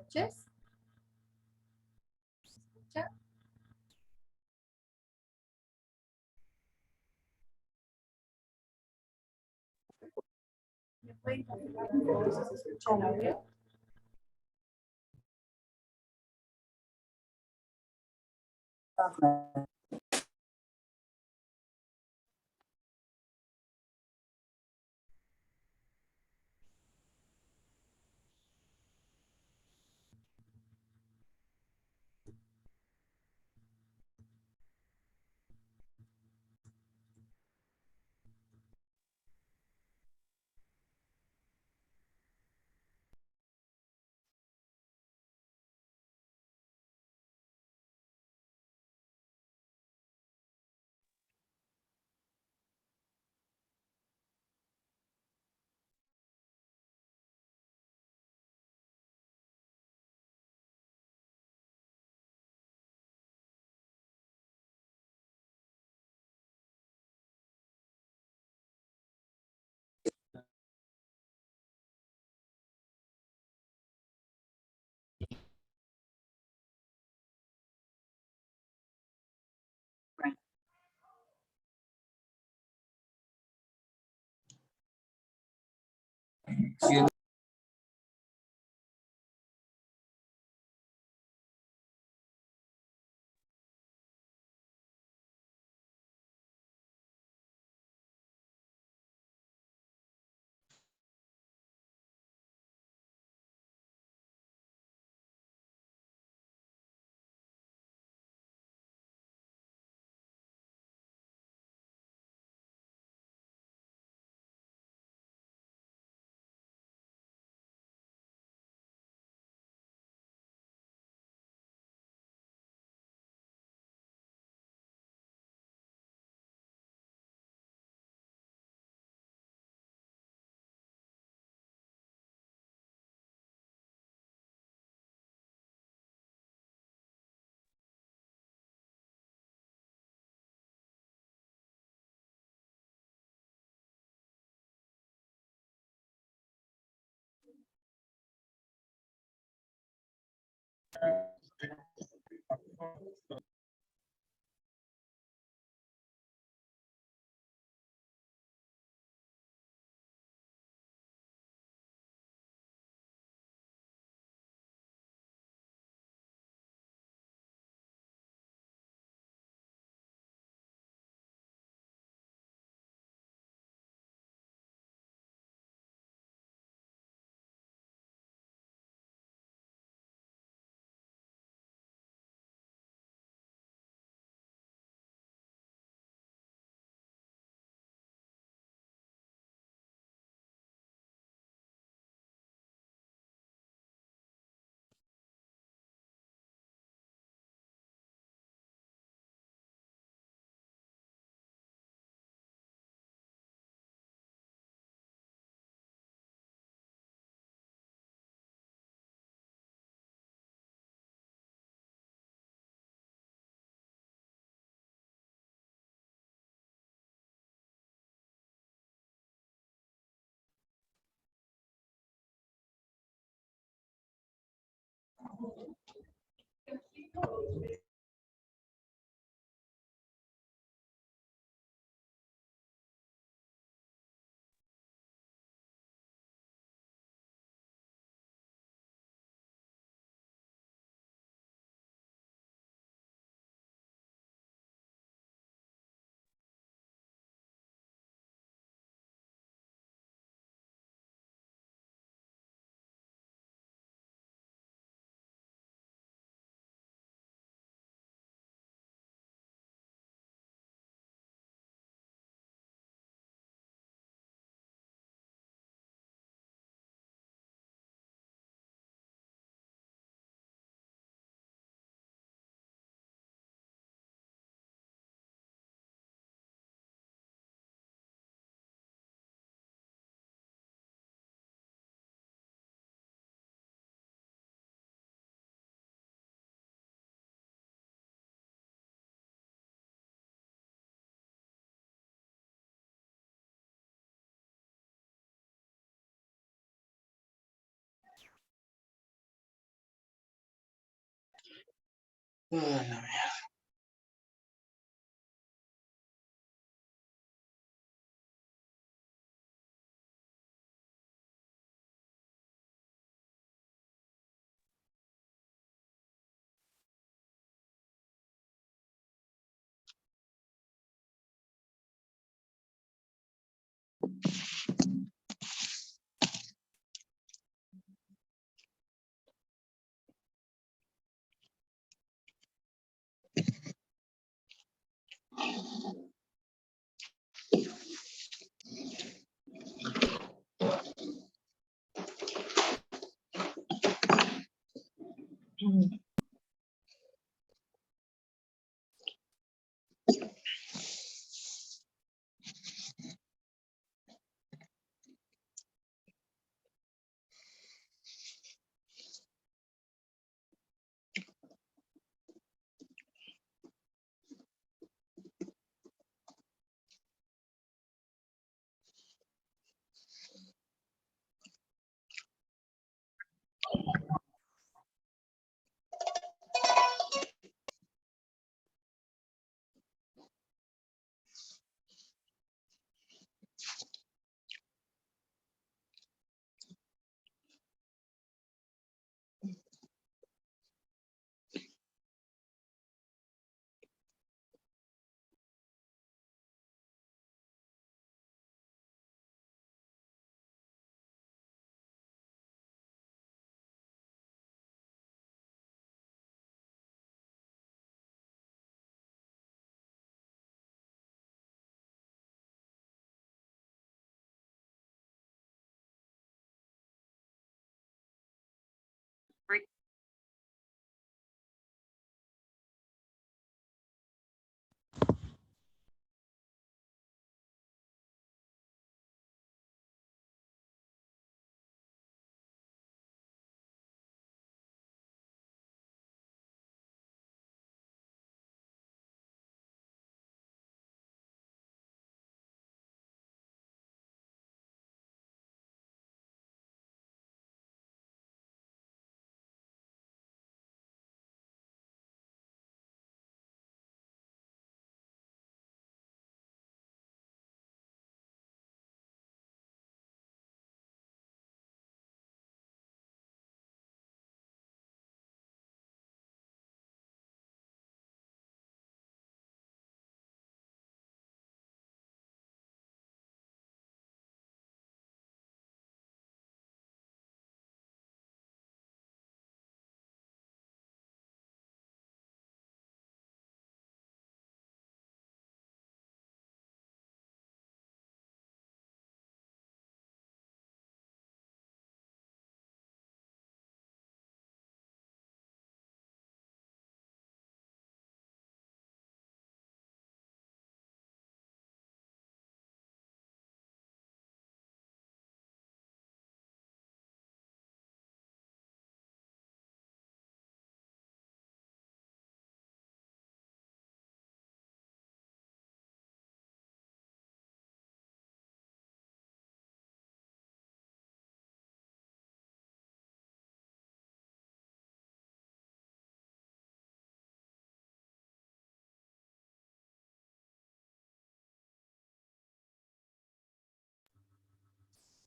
noches. ¿Escucha? ¿Me pueden confirmar si se escucha el audio? Sí, Ay, la mierda.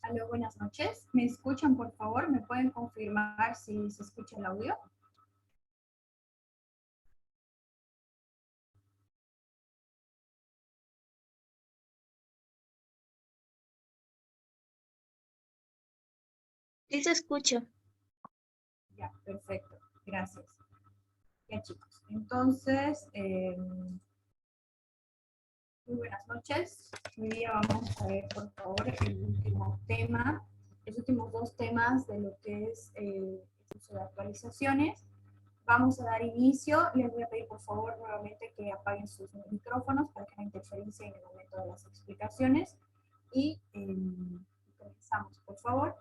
Aló, buenas noches. ¿Me escuchan, por favor? ¿Me pueden confirmar si se escucha el audio? Sí se escucha. Ya, perfecto. Gracias. Ya, chicos. Entonces, muy buenas noches. Hoy día vamos a ver, por favor, el último tema, los últimos dos temas de lo que es el curso de actualizaciones. Vamos a dar inicio y les voy a pedir, por favor, nuevamente que apaguen sus micrófonos para que no interferencia en el momento de las explicaciones. Y comenzamos, por favor.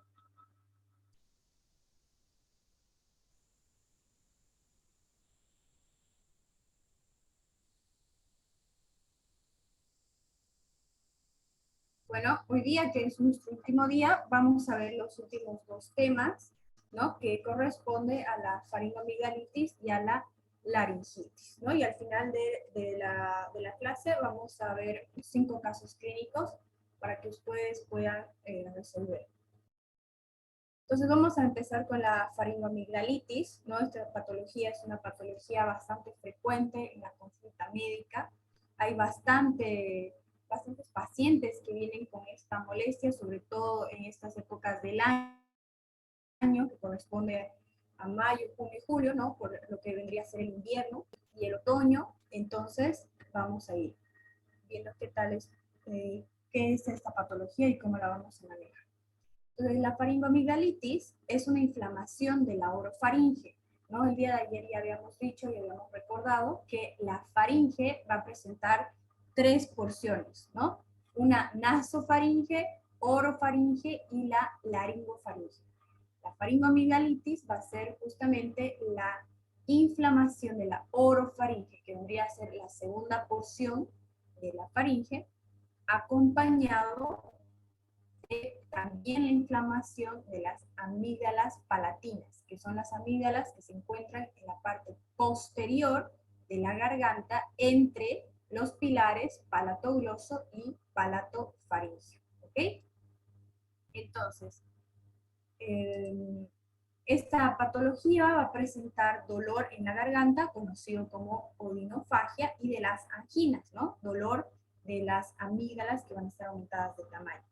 Bueno, hoy día, que es nuestro último día, vamos a ver los últimos dos temas, ¿no? Que corresponde a la faringoamigdalitis y a la laringitis, ¿no? Y al final de la clase vamos a ver 5 casos clínicos para que ustedes puedan resolver. Entonces vamos a empezar con la faringoamigdalitis, ¿no? Esta patología es una patología bastante frecuente en la consulta médica. Hay bastantes pacientes que vienen con esta molestia, sobre todo en estas épocas del año, que corresponde a mayo, junio y julio, ¿no? Por lo que vendría a ser el invierno y el otoño. Entonces vamos a ir viendo qué es esta patología y cómo la vamos a manejar. Entonces, la faringoamigdalitis es una inflamación de la orofaringe, ¿no? El día de ayer ya habíamos dicho y habíamos recordado que la faringe va a presentar 3 porciones, ¿no? Una nasofaringe, orofaringe y la laringofaringe. La faringoamigdalitis va a ser justamente la inflamación de la orofaringe, que vendría a ser la segunda porción de la faringe, acompañado también la inflamación de las amígdalas palatinas, que son las amígdalas que se encuentran en la parte posterior de la garganta entre los pilares palatogloso y palatofaringeo. ¿Ok? Entonces, esta patología va a presentar dolor en la garganta, conocido como odinofagia, y de las anginas, ¿no? Dolor de las amígdalas que van a estar aumentadas de tamaño.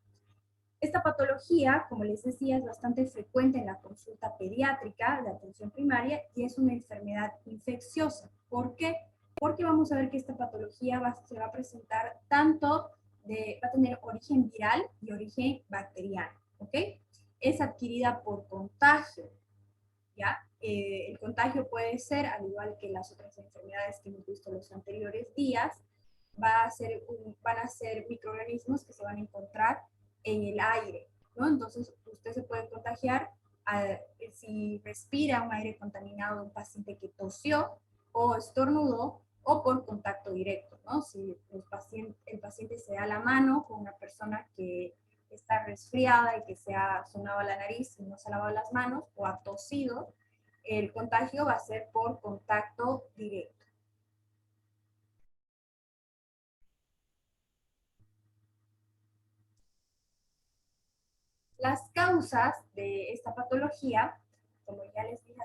Esta patología, como les decía, es bastante frecuente en la consulta pediátrica de atención primaria y es una enfermedad infecciosa. ¿Por qué? Porque vamos a ver que esta patología se va a presentar va a tener origen viral y origen bacteriano, ¿ok? Es adquirida por contagio, ¿ya? El contagio puede ser, al igual que las otras enfermedades que hemos visto en los anteriores días, van a ser microorganismos que se van a encontrar en el aire, ¿no? Entonces, usted se puede contagiar si respira un aire contaminado de un paciente que tosió o estornudó o por contacto directo, ¿no? Si el paciente se da la mano con una persona que está resfriada y que se ha sonado la nariz y no se ha lavado las manos o ha tosido, el contagio va a ser por contacto directo. Las causas de esta patología, como ya les dije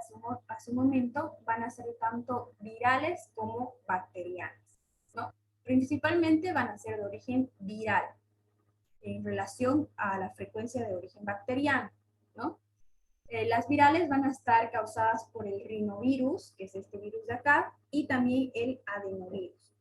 hace un momento, van a ser tanto virales como bacterianas, ¿no? Principalmente van a ser de origen viral, en relación a la frecuencia de origen bacteriano, ¿no? Las virales van a estar causadas por el rinovirus, que es este virus de acá, y también el adenovirus.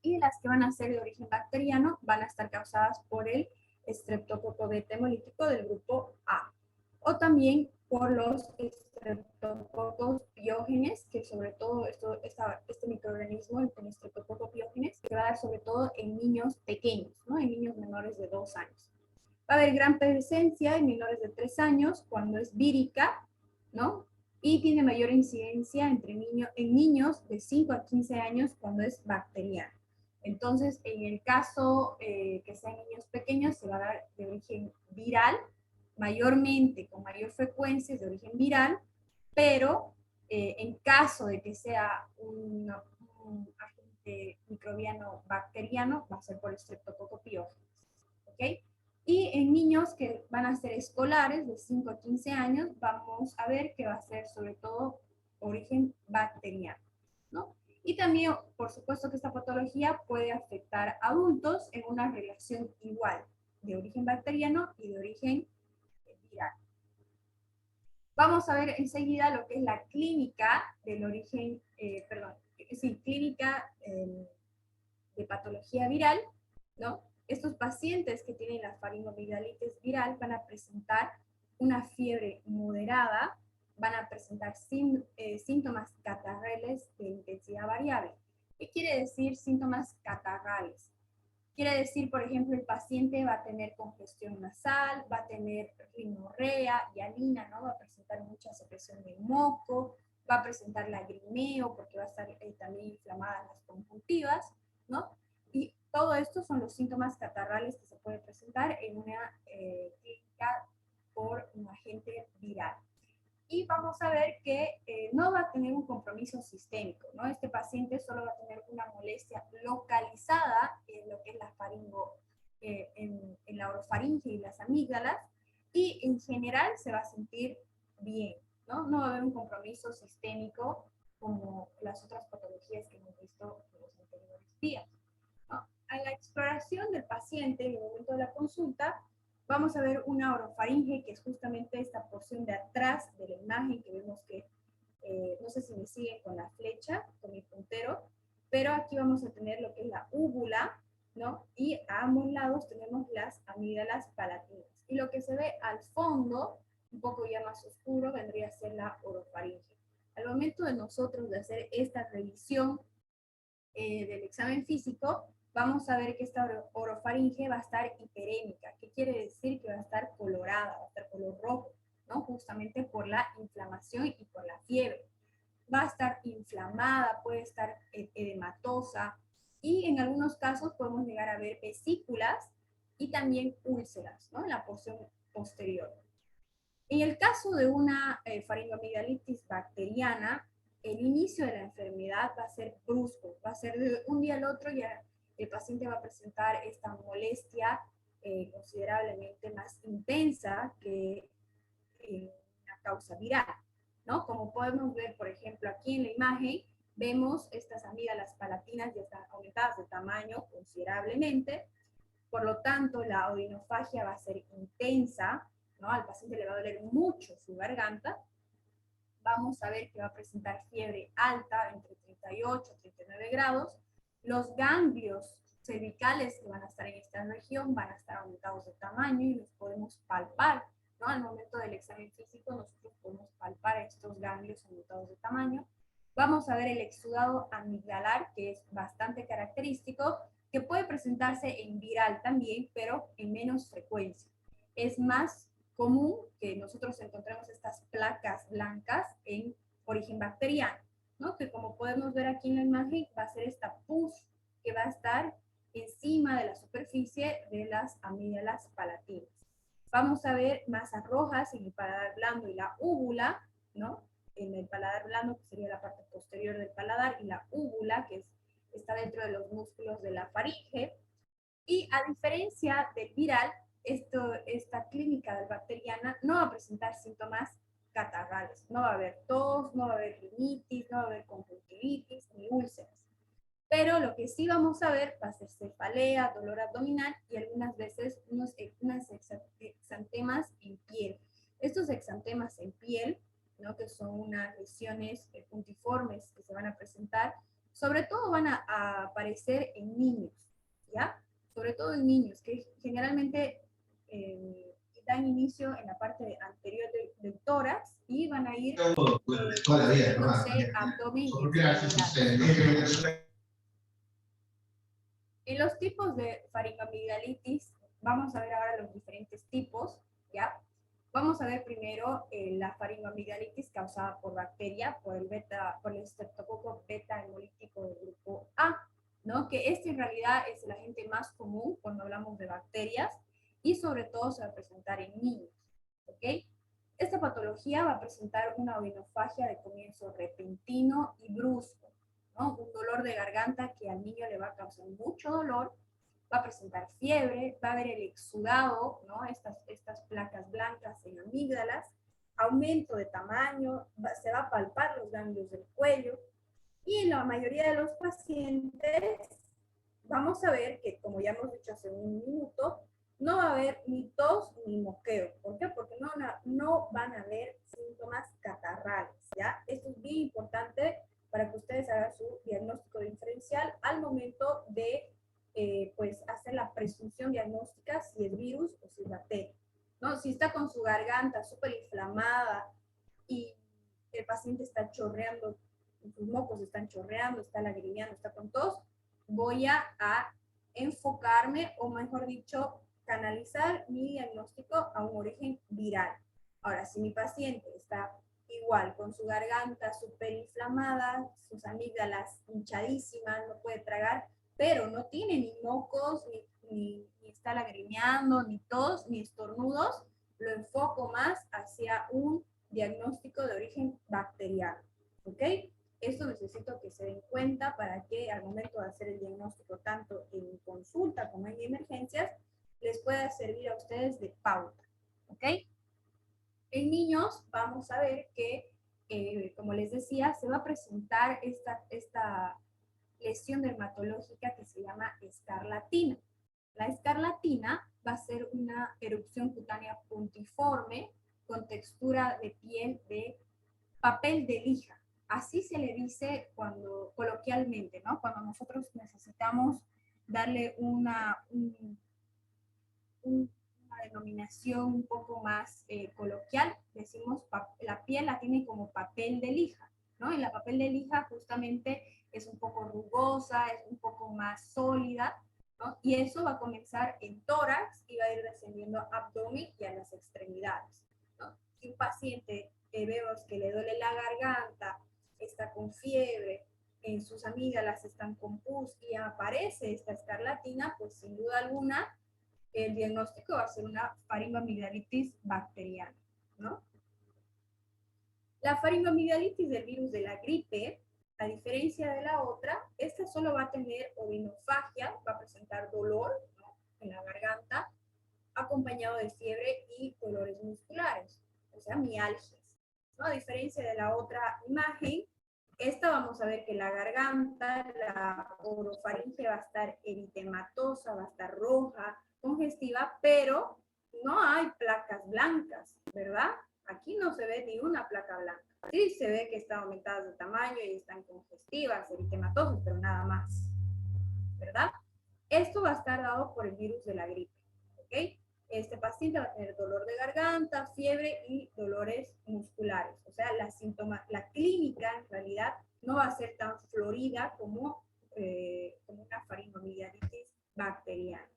Y las que van a ser de origen bacteriano van a estar causadas por el Streptococcus beta hemolítico del grupo A, o también por los Streptococcus piógenes, que sobre todo este microorganismo, el Streptococcus piógenes, se va a dar sobre todo en niños pequeños, ¿no? En niños menores de 2 años. Va a haber gran presencia en menores de 3 años cuando es vírica, ¿no? Y tiene mayor incidencia en niños de 5 a 15 años cuando es bacteriana. Entonces, en el caso que sean niños pequeños, se va a dar de origen viral, mayormente con mayor frecuencia es de origen viral, pero en caso de que sea un agente microbiano bacteriano, va a ser por Streptococcus pyogenes. ¿Ok? Y en niños que van a ser escolares de 5 a 15 años, vamos a ver que va a ser sobre todo origen bacteriano, ¿no? Y también, por supuesto, que esta patología puede afectar a adultos en una relación igual, de origen bacteriano y de origen viral. Vamos a ver enseguida lo que es la clínica del origen, clínica de patología viral, ¿no? Estos pacientes que tienen la faringoamigdalitis viral van a presentar una fiebre moderada, van a presentar síntomas catarrales de intensidad variable. ¿Qué quiere decir síntomas catarrales? Quiere decir, por ejemplo, el paciente va a tener congestión nasal, va a tener rinorrea, hialina, ¿no? Va a presentar mucha secreción de moco, va a presentar lagrimeo porque va a estar también inflamadas las conjuntivas, ¿no? Y todo esto son los síntomas catarrales que se puede presentar en una clínica por un agente viral. y vamos a ver que no va a tener un compromiso sistémico, ¿no? Este paciente solo va a tener una molestia localizada en lo que es la faringo, en la orofaringe y las amígdalas, y en general se va a sentir bien, ¿no? No va a haber un compromiso sistémico como las otras patologías que hemos visto en los anteriores días, ¿no? A la exploración del paciente en el momento de la consulta, vamos a ver una orofaringe, que es justamente esta porción de atrás de la imagen que vemos que, no sé si me siguen con la flecha, con mi puntero, pero aquí vamos a tener lo que es la úvula, ¿no? Y a ambos lados tenemos las amígdalas palatinas. Y lo que se ve al fondo, un poco ya más oscuro, vendría a ser la orofaringe. Al momento de nosotros de hacer esta revisión del examen físico, vamos a ver que esta orofaringe va a estar hiperémica. ¿Qué quiere decir? Que va a estar colorada, va a estar color rojo, ¿no? Justamente por la inflamación y por la fiebre. Va a estar inflamada, puede estar edematosa, y en algunos casos podemos llegar a ver vesículas y también úlceras, ¿no? En la porción posterior. En el caso de una faringoamigdalitis bacteriana, el inicio de la enfermedad va a ser brusco, va a ser de un día al otro, ya el paciente va a presentar esta molestia considerablemente más intensa que una causa viral, ¿no? Como podemos ver, por ejemplo, aquí en la imagen, vemos estas amígdalas palatinas ya están aumentadas de tamaño considerablemente, por lo tanto, la odinofagia va a ser intensa, ¿no? Al paciente le va a doler mucho su garganta. Vamos a ver que va a presentar fiebre alta, entre 38 y 39 grados. Los ganglios cervicales que van a estar en esta región van a estar aumentados de tamaño y los podemos palpar, ¿no? Al momento del examen físico nosotros podemos palpar estos ganglios aumentados de tamaño. Vamos a ver el exudado amigdalar, que es bastante característico, que puede presentarse en viral también, pero en menos frecuencia. Es más común que nosotros encontremos estas placas blancas en origen bacteriano, ¿no? Que como podemos ver aquí en la imagen, va a ser esta pus que va a estar encima de la superficie de las amígdalas palatinas. Vamos a ver masas rojas en el paladar blando y la úvula, ¿no? En el paladar blando, que sería la parte posterior del paladar, y la úvula, que está dentro de los músculos de la faringe. Y a diferencia del viral, esta clínica del bacteriana no va a presentar síntomas catarrales. No va a haber tos, no va a haber rinitis, no va a haber conjuntivitis ni úlceras. Pero lo que sí vamos a ver va a ser cefalea, dolor abdominal y algunas veces unos exantemas en piel. Estos exantemas en piel, ¿no? Que son unas lesiones puntiformes que se van a presentar, sobre todo van a aparecer en niños, ¿ya? Sobre todo en niños, que generalmente dan inicio en la parte anterior del tórax y van a ir construyéndose abdomen y extremidades. En los tipos de faringoamigdalitis, vamos a ver ahora los diferentes tipos, ¿ya? Vamos a ver primero la faringoamigdalitis causada por bacteria, por el estreptococo beta hemolítico del grupo A, ¿no? Que este en realidad es el agente más común cuando hablamos de bacterias y sobre todo se va a presentar en niños, ¿ok? Esta patología va a presentar una odinofagia de comienzo repentino y brusco, ¿no? Un dolor de garganta que al niño le va a causar mucho dolor, va a presentar fiebre, va a haber el exudado, ¿no? Estas placas blancas en amígdalas, aumento de tamaño, se va a palpar los ganglios del cuello, y en la mayoría de los pacientes vamos a ver que, como ya hemos dicho hace un minuto, no va a haber ni tos ni moqueo. ¿Por qué? Porque no van a haber síntomas catarrales, ¿ya? Esto es bien importante para que ustedes hagan su diagnóstico diferencial al momento de pues hacer la presunción diagnóstica si es virus o si es bacteria, ¿no? Si está con su garganta súper inflamada y el paciente está chorreando, sus mocos están chorreando, está lagrimeando, está con tos, voy a enfocarme, o mejor dicho, canalizar mi diagnóstico a un origen viral. Ahora, si mi paciente está igual, con su garganta súper inflamada, sus amígdalas hinchadísimas, no puede tragar, pero no tiene ni mocos, ni está lagrimeando, ni tos, ni estornudos, lo enfoco más hacia un diagnóstico de origen bacteriano, ¿ok? Esto necesito que se den cuenta para que al momento de hacer el diagnóstico, tanto en consulta como en emergencias, les pueda servir a ustedes de pauta, ¿ok? En niños vamos a ver que, como les decía, se va a presentar esta lesión dermatológica que se llama escarlatina. La escarlatina va a ser una erupción cutánea puntiforme con textura de piel de papel de lija. Así se le dice cuando, coloquialmente, ¿no? Cuando nosotros necesitamos darle una denominación un poco más coloquial, decimos la piel la tiene como papel de lija, ¿no? Y la papel de lija justamente es un poco rugosa, es un poco más sólida, ¿no? Y eso va a comenzar en tórax y va a ir descendiendo a abdomen y a las extremidades, ¿no? Si un paciente vemos que le duele la garganta, está con fiebre, en sus amígdalas están con pus y aparece esta escarlatina, pues sin duda alguna el diagnóstico va a ser una faringoamigdalitis bacteriana, ¿no? La faringoamigdalitis del virus de la gripe, a diferencia de la otra, esta solo va a tener odinofagia, va a presentar dolor, ¿no?, en la garganta, acompañado de fiebre y dolores musculares, o sea, mialgias, ¿no? A diferencia de la otra imagen, esta vamos a ver que la garganta, la orofaringe va a estar eritematosa, va a estar roja, congestiva, pero no hay placas blancas, ¿verdad? Aquí no se ve ni una placa blanca. Sí se ve que están aumentadas de tamaño y están congestivas, eritematosas, pero nada más, ¿verdad? Esto va a estar dado por el virus de la gripe, ¿ok? Este paciente va a tener dolor de garganta, fiebre y dolores musculares. O sea, la clínica en realidad no va a ser tan florida como una faringoamigdalitis bacteriana.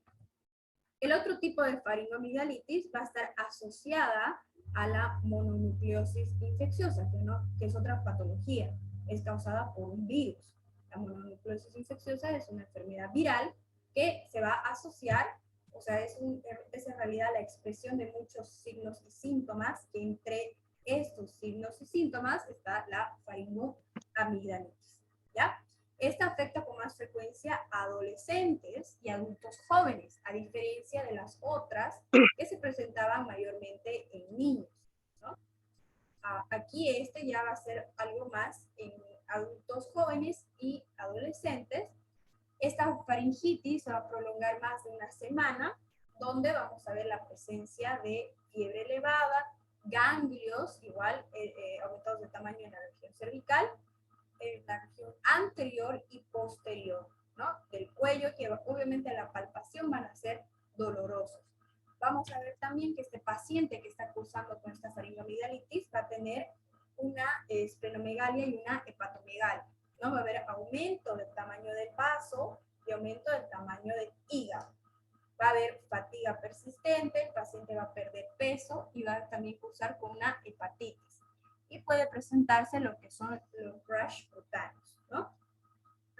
El otro tipo de faringoamigdalitis va a estar asociada a la mononucleosis infecciosa, que es otra patología, es causada por un virus. La mononucleosis infecciosa es una enfermedad viral que se va a asociar, o sea, es en realidad la expresión de muchos signos y síntomas, que entre estos signos y síntomas está la faringoamigdalitis, ¿ya? Esta afecta con más frecuencia a adolescentes y adultos jóvenes, a diferencia de las otras que se presentaban mayormente en niños, ¿no? Aquí este ya va a ser algo más en adultos jóvenes y adolescentes. Esta faringitis se va a prolongar más de una semana, donde vamos a ver la presencia de fiebre elevada, ganglios, igual aumentados de tamaño en la región cervical, en la región anterior y posterior, ¿no?, del cuello, que obviamente a la palpación van a ser dolorosos. Vamos a ver también que este paciente que está cursando con esta faringoamigdalitis va a tener una esplenomegalia y una hepatomegalia, ¿no? Va a haber aumento del tamaño del vaso y aumento del tamaño del hígado. Va a haber fatiga persistente, el paciente va a perder peso y va a también cursar con una hepatitis. Y puede presentarse lo que son los rash cutáneos, ¿no?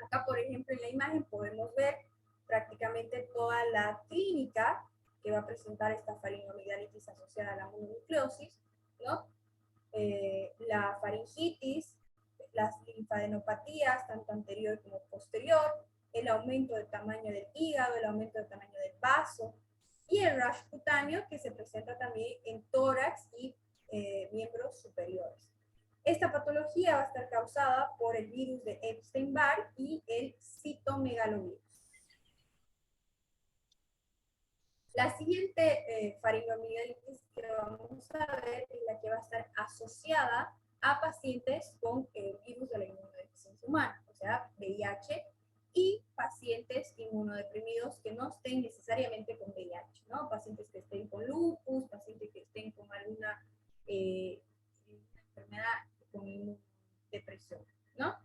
Acá, por ejemplo, en la imagen podemos ver prácticamente toda la clínica que va a presentar esta faringoamigdalitis asociada a la mononucleosis, ¿no? La faringitis, las linfadenopatías, tanto anterior como posterior, el aumento del tamaño del hígado, el aumento del tamaño del vaso, y el rash cutáneo que se presenta también en tórax y miembros superiores. Esta patología va a estar causada por el virus de Epstein-Barr y el citomegalovirus. La siguiente faringoamigdalitis que vamos a ver es la que va a estar asociada a pacientes con el virus de la inmunodeficiencia humana, o sea, VIH, y pacientes inmunodeprimidos que no estén necesariamente con VIH, ¿no? Pacientes que estén con lupus, pacientes que estén con alguna enfermedad con depresión, ¿no?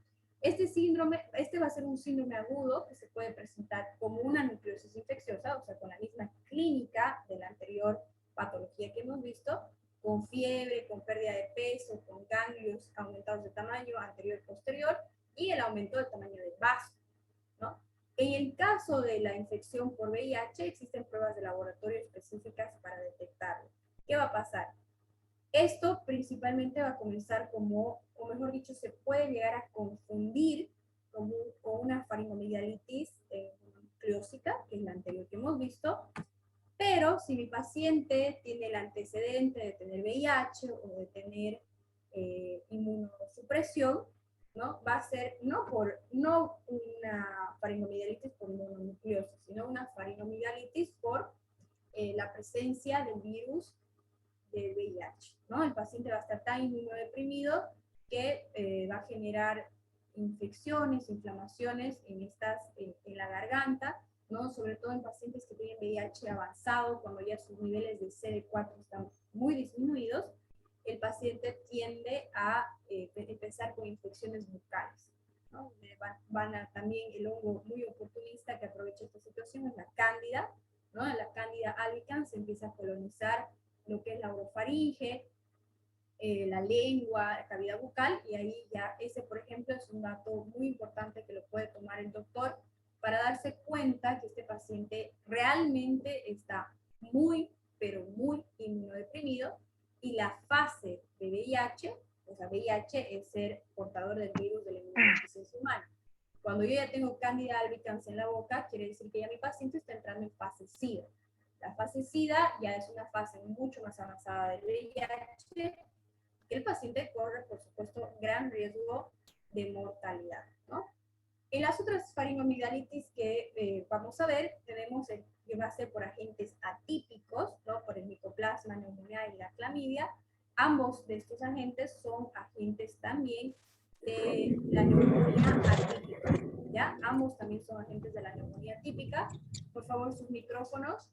Este va a ser un síndrome agudo que se puede presentar como una nucleosis infecciosa, o sea, con la misma clínica de la anterior patología que hemos visto, con fiebre, con pérdida de peso, con ganglios aumentados de tamaño anterior y posterior, y el aumento del tamaño del vaso, ¿no? En el caso de la infección por VIH, existen pruebas de laboratorio específicas para detectarlo. ¿Qué va a pasar? Esto principalmente va a comenzar como, o mejor dicho, se puede llegar a confundir con una faringomigdalitis nucleósica, que es la anterior que hemos visto, pero si mi paciente tiene el antecedente de tener VIH o de tener inmunosupresión, ¿no? Va a ser no una faringomigdalitis por mononucleosis, sino una faringomigdalitis por la presencia del virus del VIH, ¿no? El paciente va a estar tan inmunodeprimido que va a generar infecciones, inflamaciones en la garganta, ¿no? Sobre todo en pacientes que tienen VIH avanzado, cuando ya sus niveles de CD4 están muy disminuidos, el paciente tiende a empezar con infecciones bucales, ¿no? También el hongo muy oportunista que aprovecha esta situación es la cándida, ¿no? La cándida albicans se empieza a colonizar lo que es la orofaringe, la lengua, la cavidad bucal, y ahí ya ese, por ejemplo, es un dato muy importante que lo puede tomar el doctor para darse cuenta que este paciente realmente está muy, pero muy inmunodeprimido, y la fase de VIH, o sea, VIH es ser portador del virus de la inmunodeficiencia humana. Cuando yo ya tengo Candida albicans en la boca, quiere decir que ya mi paciente está entrando en fase SIDA. La fase SIDA ya es una fase mucho más avanzada del VIH, que el paciente corre, por supuesto, gran riesgo de mortalidad, ¿no? En las otras faringomigdalitis que vamos a ver, tenemos el que va a ser por agentes atípicos, ¿no? Por el micoplasma, neumonía y la clamidia. Ambos de estos agentes son agentes también de la neumonía atípica, ¿ya? Ambos también son agentes de la neumonía típica. Por favor, sus micrófonos.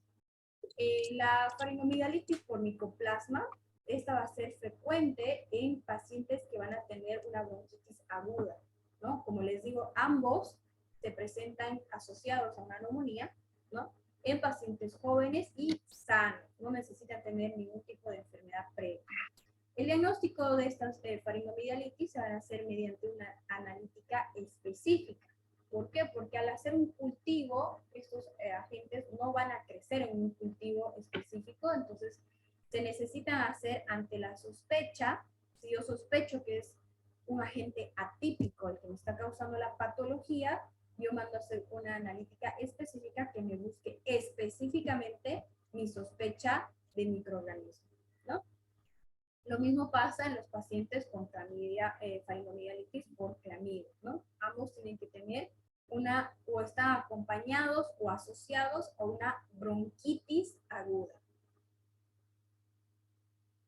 La faringomigdalitis por micoplasma, esta va a ser frecuente en pacientes que van a tener una bronquitis aguda, ¿no? Como les digo, ambos se presentan asociados a una neumonía, ¿no? En pacientes jóvenes y sanos, no necesitan tener ningún tipo de enfermedad previa. El diagnóstico de estas faringomigdalitis se va a hacer mediante una analítica específica. ¿Por qué? Porque al hacer un cultivo, estos agentes no van a crecer en un cultivo específico, entonces se necesitan hacer ante la sospecha. Si yo sospecho que es un agente atípico el que me está causando la patología, yo mando a hacer una analítica específica que me busque específicamente mi sospecha de microorganismo, ¿no? Lo mismo pasa en los pacientes con faringomigdalitis por clamidia, ¿no? Ambos tienen que tener o están acompañados o asociados a una bronquitis aguda.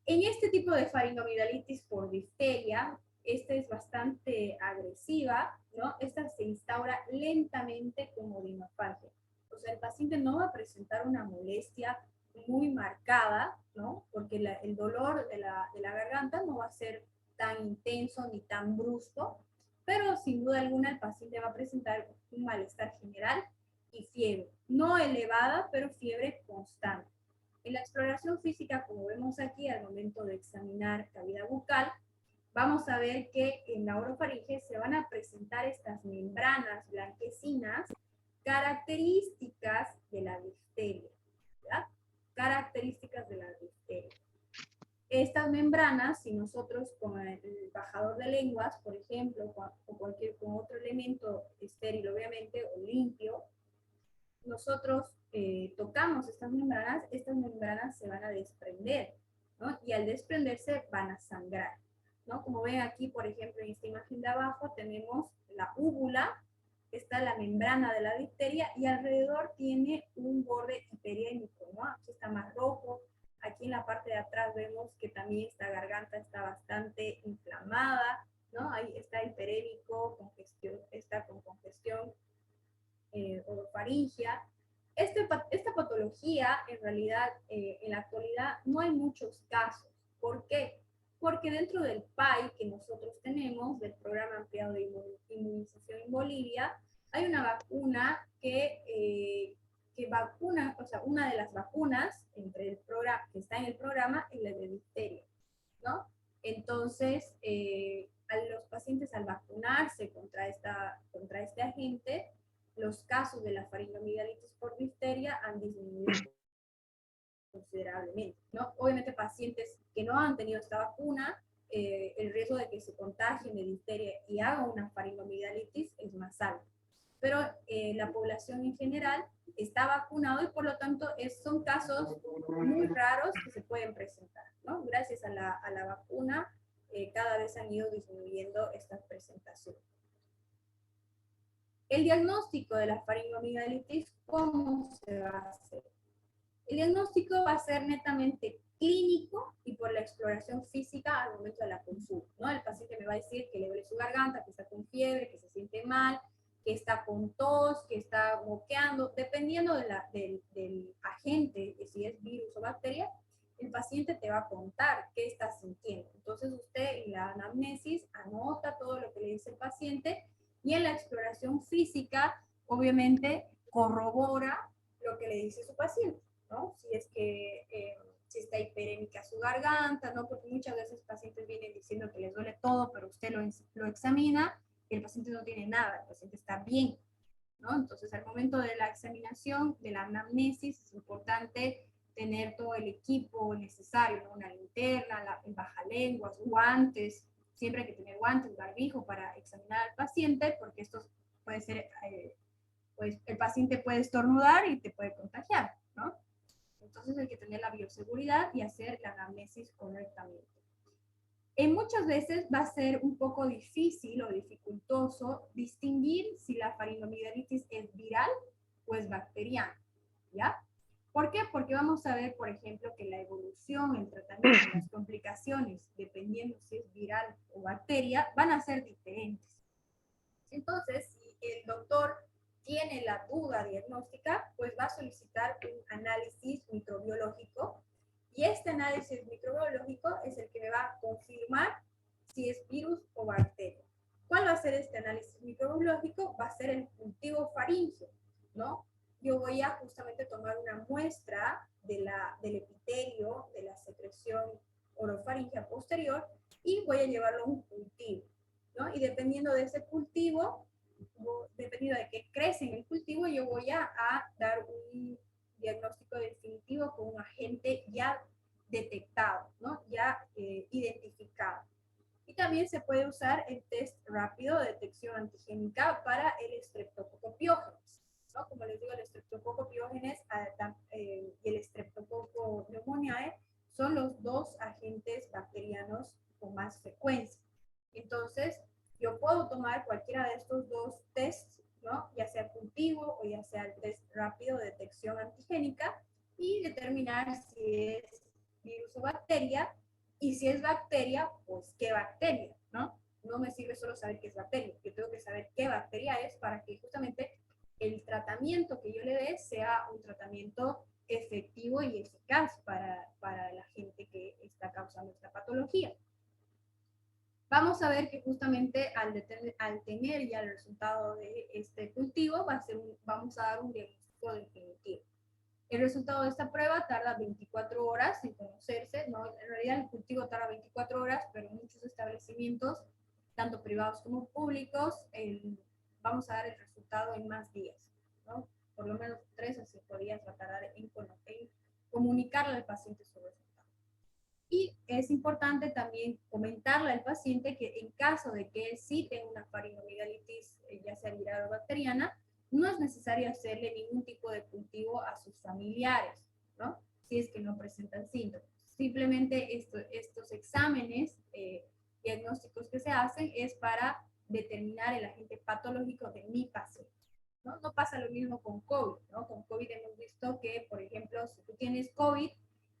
En este tipo de faringomigdalitis por difteria, esta es bastante agresiva, ¿no? Esta se instaura lentamente como odinofagia. O sea, el paciente no va a presentar una molestia muy marcada, ¿no? Porque el dolor de la garganta no va a ser tan intenso ni tan brusco, pero sin duda alguna el paciente va a presentar un malestar general y fiebre, no elevada, pero fiebre constante. En la exploración física, como vemos aquí, al momento de examinar cavidad bucal, vamos a ver que en la orofaringe se van a presentar estas membranas blanquecinas características de la difteria, ¿verdad? Características de la difteria. Estas membranas, si nosotros con el bajador de lenguas, por ejemplo, o con otro elemento estéril, obviamente, o limpio, nosotros tocamos estas membranas se van a desprender, ¿no? Y al desprenderse van a sangrar, ¿no? Como ven aquí, por ejemplo, en esta imagen de abajo tenemos la úvula, está la membrana de la difteria y alrededor tiene un borde hiperémico, ¿no? Aquí está más rojo, aquí en la parte de atrás vemos que también esta garganta está bastante inflamada, ¿no? Ahí está hiperémico, está con congestión orofaringia. Esta patología, en realidad, en la actualidad, no hay muchos casos. ¿Por qué? Porque dentro del PAI que nosotros tenemos, del Programa Ampliado de Inmunización en Bolivia, hay una vacuna que vacuna, o sea, una de las vacunas entre el programa, que está en el programa es la de difteria, ¿no? Entonces, a los pacientes al vacunarse contra este agente, los casos de la faringomigdalitis por difteria han disminuido considerablemente, ¿no? Obviamente pacientes que no han tenido esta vacuna, el riesgo de que se contagien de difteria y haga una faringoamigdalitis es más alto. Pero la población en general está vacunado y por lo tanto son casos muy raros que se pueden presentar, ¿no? Gracias a la vacuna, cada vez han ido disminuyendo estas presentaciones. El diagnóstico de la faringoamigdalitis, ¿cómo se va a hacer? El diagnóstico va a ser netamente clínico y por la exploración física al momento de la consulta, ¿no? El paciente me va a decir que le duele su garganta, que está con fiebre, que se siente mal, que está con tos, que está moqueando, dependiendo del agente, si es virus o bacteria, el paciente te va a contar qué está sintiendo. Entonces usted en la anamnesis anota todo lo que le dice el paciente y en la exploración física, obviamente, corrobora lo que le dice su paciente, ¿no? Si es que si está hiperémica su garganta, ¿no? Porque muchas veces pacientes vienen diciendo que les duele todo, pero usted lo examina y el paciente no tiene nada, el paciente está bien, ¿no? Entonces, al momento de la examinación, de la anamnesis, es importante tener todo el equipo necesario, ¿no? Una linterna, el bajalenguas, guantes, siempre hay que tener guantes, barbijo para examinar al paciente, porque esto puede ser, pues el paciente puede estornudar y te puede contagiar, ¿no? Entonces hay que tener la bioseguridad y hacer la anamnesis correctamente. Muchas veces va a ser un poco difícil o dificultoso distinguir si la faringoamigdalitis es viral o es bacteriana, ¿ya? ¿Por qué? Porque vamos a ver, por ejemplo, que la evolución, el tratamiento, las complicaciones, dependiendo si es viral o bacteria, van a ser diferentes. Entonces, si el doctor tiene la duda diagnóstica, pues va a solicitar un análisis microbiológico y este análisis microbiológico es el que me va a confirmar si es virus o bacteria. ¿Cuál va a ser este análisis microbiológico? Va a ser el cultivo faríngeo, ¿no? Yo voy a justamente tomar una muestra del epitelio, de la secreción orofaringea posterior y voy a llevarlo a un cultivo, ¿no? Y dependiendo de ese cultivo, dependiendo de qué crece en el cultivo, yo voy a dar un diagnóstico definitivo con un agente ya detectado, ¿no? Ya identificado. Y también se puede usar el test rápido de detección antigénica para el Streptococcus pyogenes, ¿no? Como les digo, el Streptococcus pyogenes y el Streptococcus pneumoniae son los dos agentes bacterianos con más frecuencia. Entonces, yo puedo tomar cualquiera de estos dos tests, ¿no? Ya sea cultivo o ya sea el test rápido de detección antigénica y determinar si es virus o bacteria. Y si es bacteria, pues qué bacteria, ¿no? No me sirve solo saber qué es bacteria, yo tengo que saber qué bacteria es para que justamente el tratamiento que yo le dé sea un tratamiento efectivo y eficaz para la gente que está causando esta patología. Vamos a ver que justamente al tener ya el resultado de este cultivo, vamos a dar un diagnóstico definitivo. El resultado de esta prueba tarda 24 horas en conocerse, ¿no? En realidad el cultivo tarda 24 horas, pero en muchos establecimientos, tanto privados como públicos, vamos a dar el resultado en más días, ¿no? Por lo menos 3 a 5 días va a tardar en comunicarle al paciente su resultado. Y es importante también comentarle al paciente que en caso de que él sí tenga una faringoamigdalitis, ya sea viral o bacteriana, no es necesario hacerle ningún tipo de cultivo a sus familiares, ¿no? Si es que no presentan síntomas. Simplemente estos exámenes diagnósticos que se hacen es para determinar el agente patológico de mi paciente, ¿no? No pasa lo mismo con COVID, ¿no? Con COVID hemos visto que, por ejemplo, si tú tienes COVID,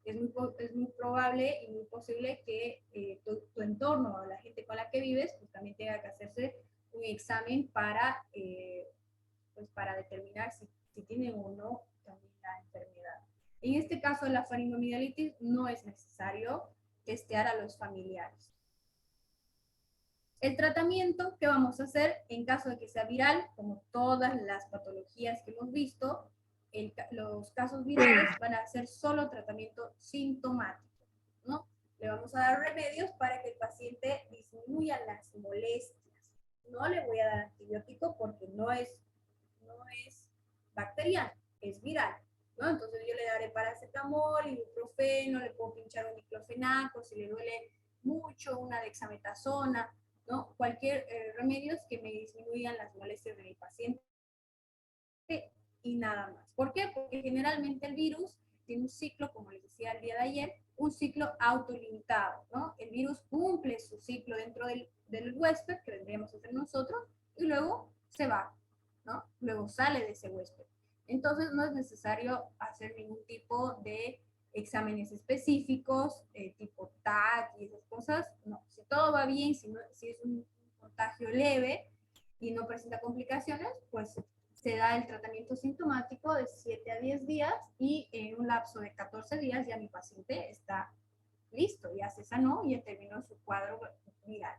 es muy probable y muy posible que tu entorno o la gente con la que vives pues también tenga que hacerse un examen pues para determinar si tienen o no también la enfermedad. En este caso, la faringoamigdalitis no es necesario testear a los familiares. El tratamiento que vamos a hacer en caso de que sea viral, como todas las patologías que hemos visto, los casos virales van a ser solo tratamiento sintomático, ¿no? Le vamos a dar remedios para que el paciente disminuya las molestias. No le voy a dar antibiótico porque no es bacteriano, es viral. ¿no? Entonces yo le daré paracetamol, ibuprofeno, le puedo pinchar un diclofenaco, si le duele mucho, una dexametasona, ¿no? Cualquier remedios que me disminuyan las molestias de mi paciente y nada más. ¿Por qué? Porque generalmente el virus tiene un ciclo, como les decía el día de ayer, un ciclo autolimitado, ¿no? El virus cumple su ciclo dentro del huésped, que vendríamos a ser nosotros, y luego se va, ¿no? Luego sale de ese huésped. Entonces no es necesario hacer ningún tipo de exámenes específicos, tipo TAC y esas cosas, no. Si todo va bien, si es un contagio leve y no presenta complicaciones, pues se da el tratamiento sintomático de 7 a 10 días y en un lapso de 14 días ya mi paciente está listo, ya se sanó y ya terminó su cuadro viral.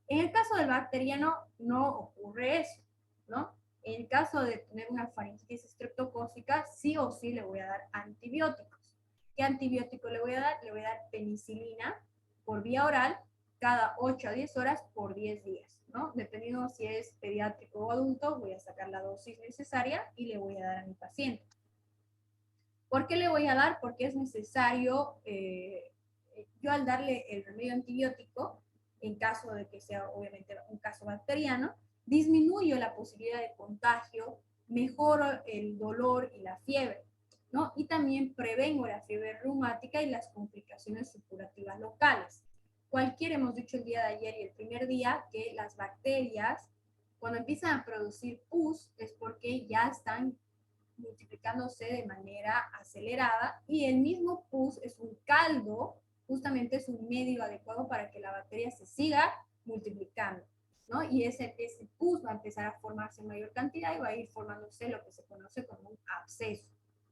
En el caso del bacteriano no ocurre eso, ¿no? En el caso de tener una faringitis estreptocócica, sí o sí le voy a dar antibióticos. ¿Qué antibiótico le voy a dar? Le voy a dar penicilina por vía oral cada 8 a 10 horas por 10 días, ¿no? Dependiendo si es pediátrico o adulto, voy a sacar la dosis necesaria y le voy a dar a mi paciente. ¿Por qué le voy a dar? Porque es necesario, yo al darle el remedio antibiótico, en caso de que sea obviamente un caso bacteriano, disminuyo la posibilidad de contagio, mejoro el dolor y la fiebre, ¿no? Y también prevengo la fiebre reumática y las complicaciones supurativas locales. Cualquiera, hemos dicho el día de ayer y el primer día, que las bacterias, cuando empiezan a producir pus, es porque ya están multiplicándose de manera acelerada y el mismo pus es un caldo, justamente es un medio adecuado para que la bacteria se siga multiplicando, ¿no? Y ese pus va a empezar a formarse en mayor cantidad y va a ir formándose lo que se conoce como un absceso,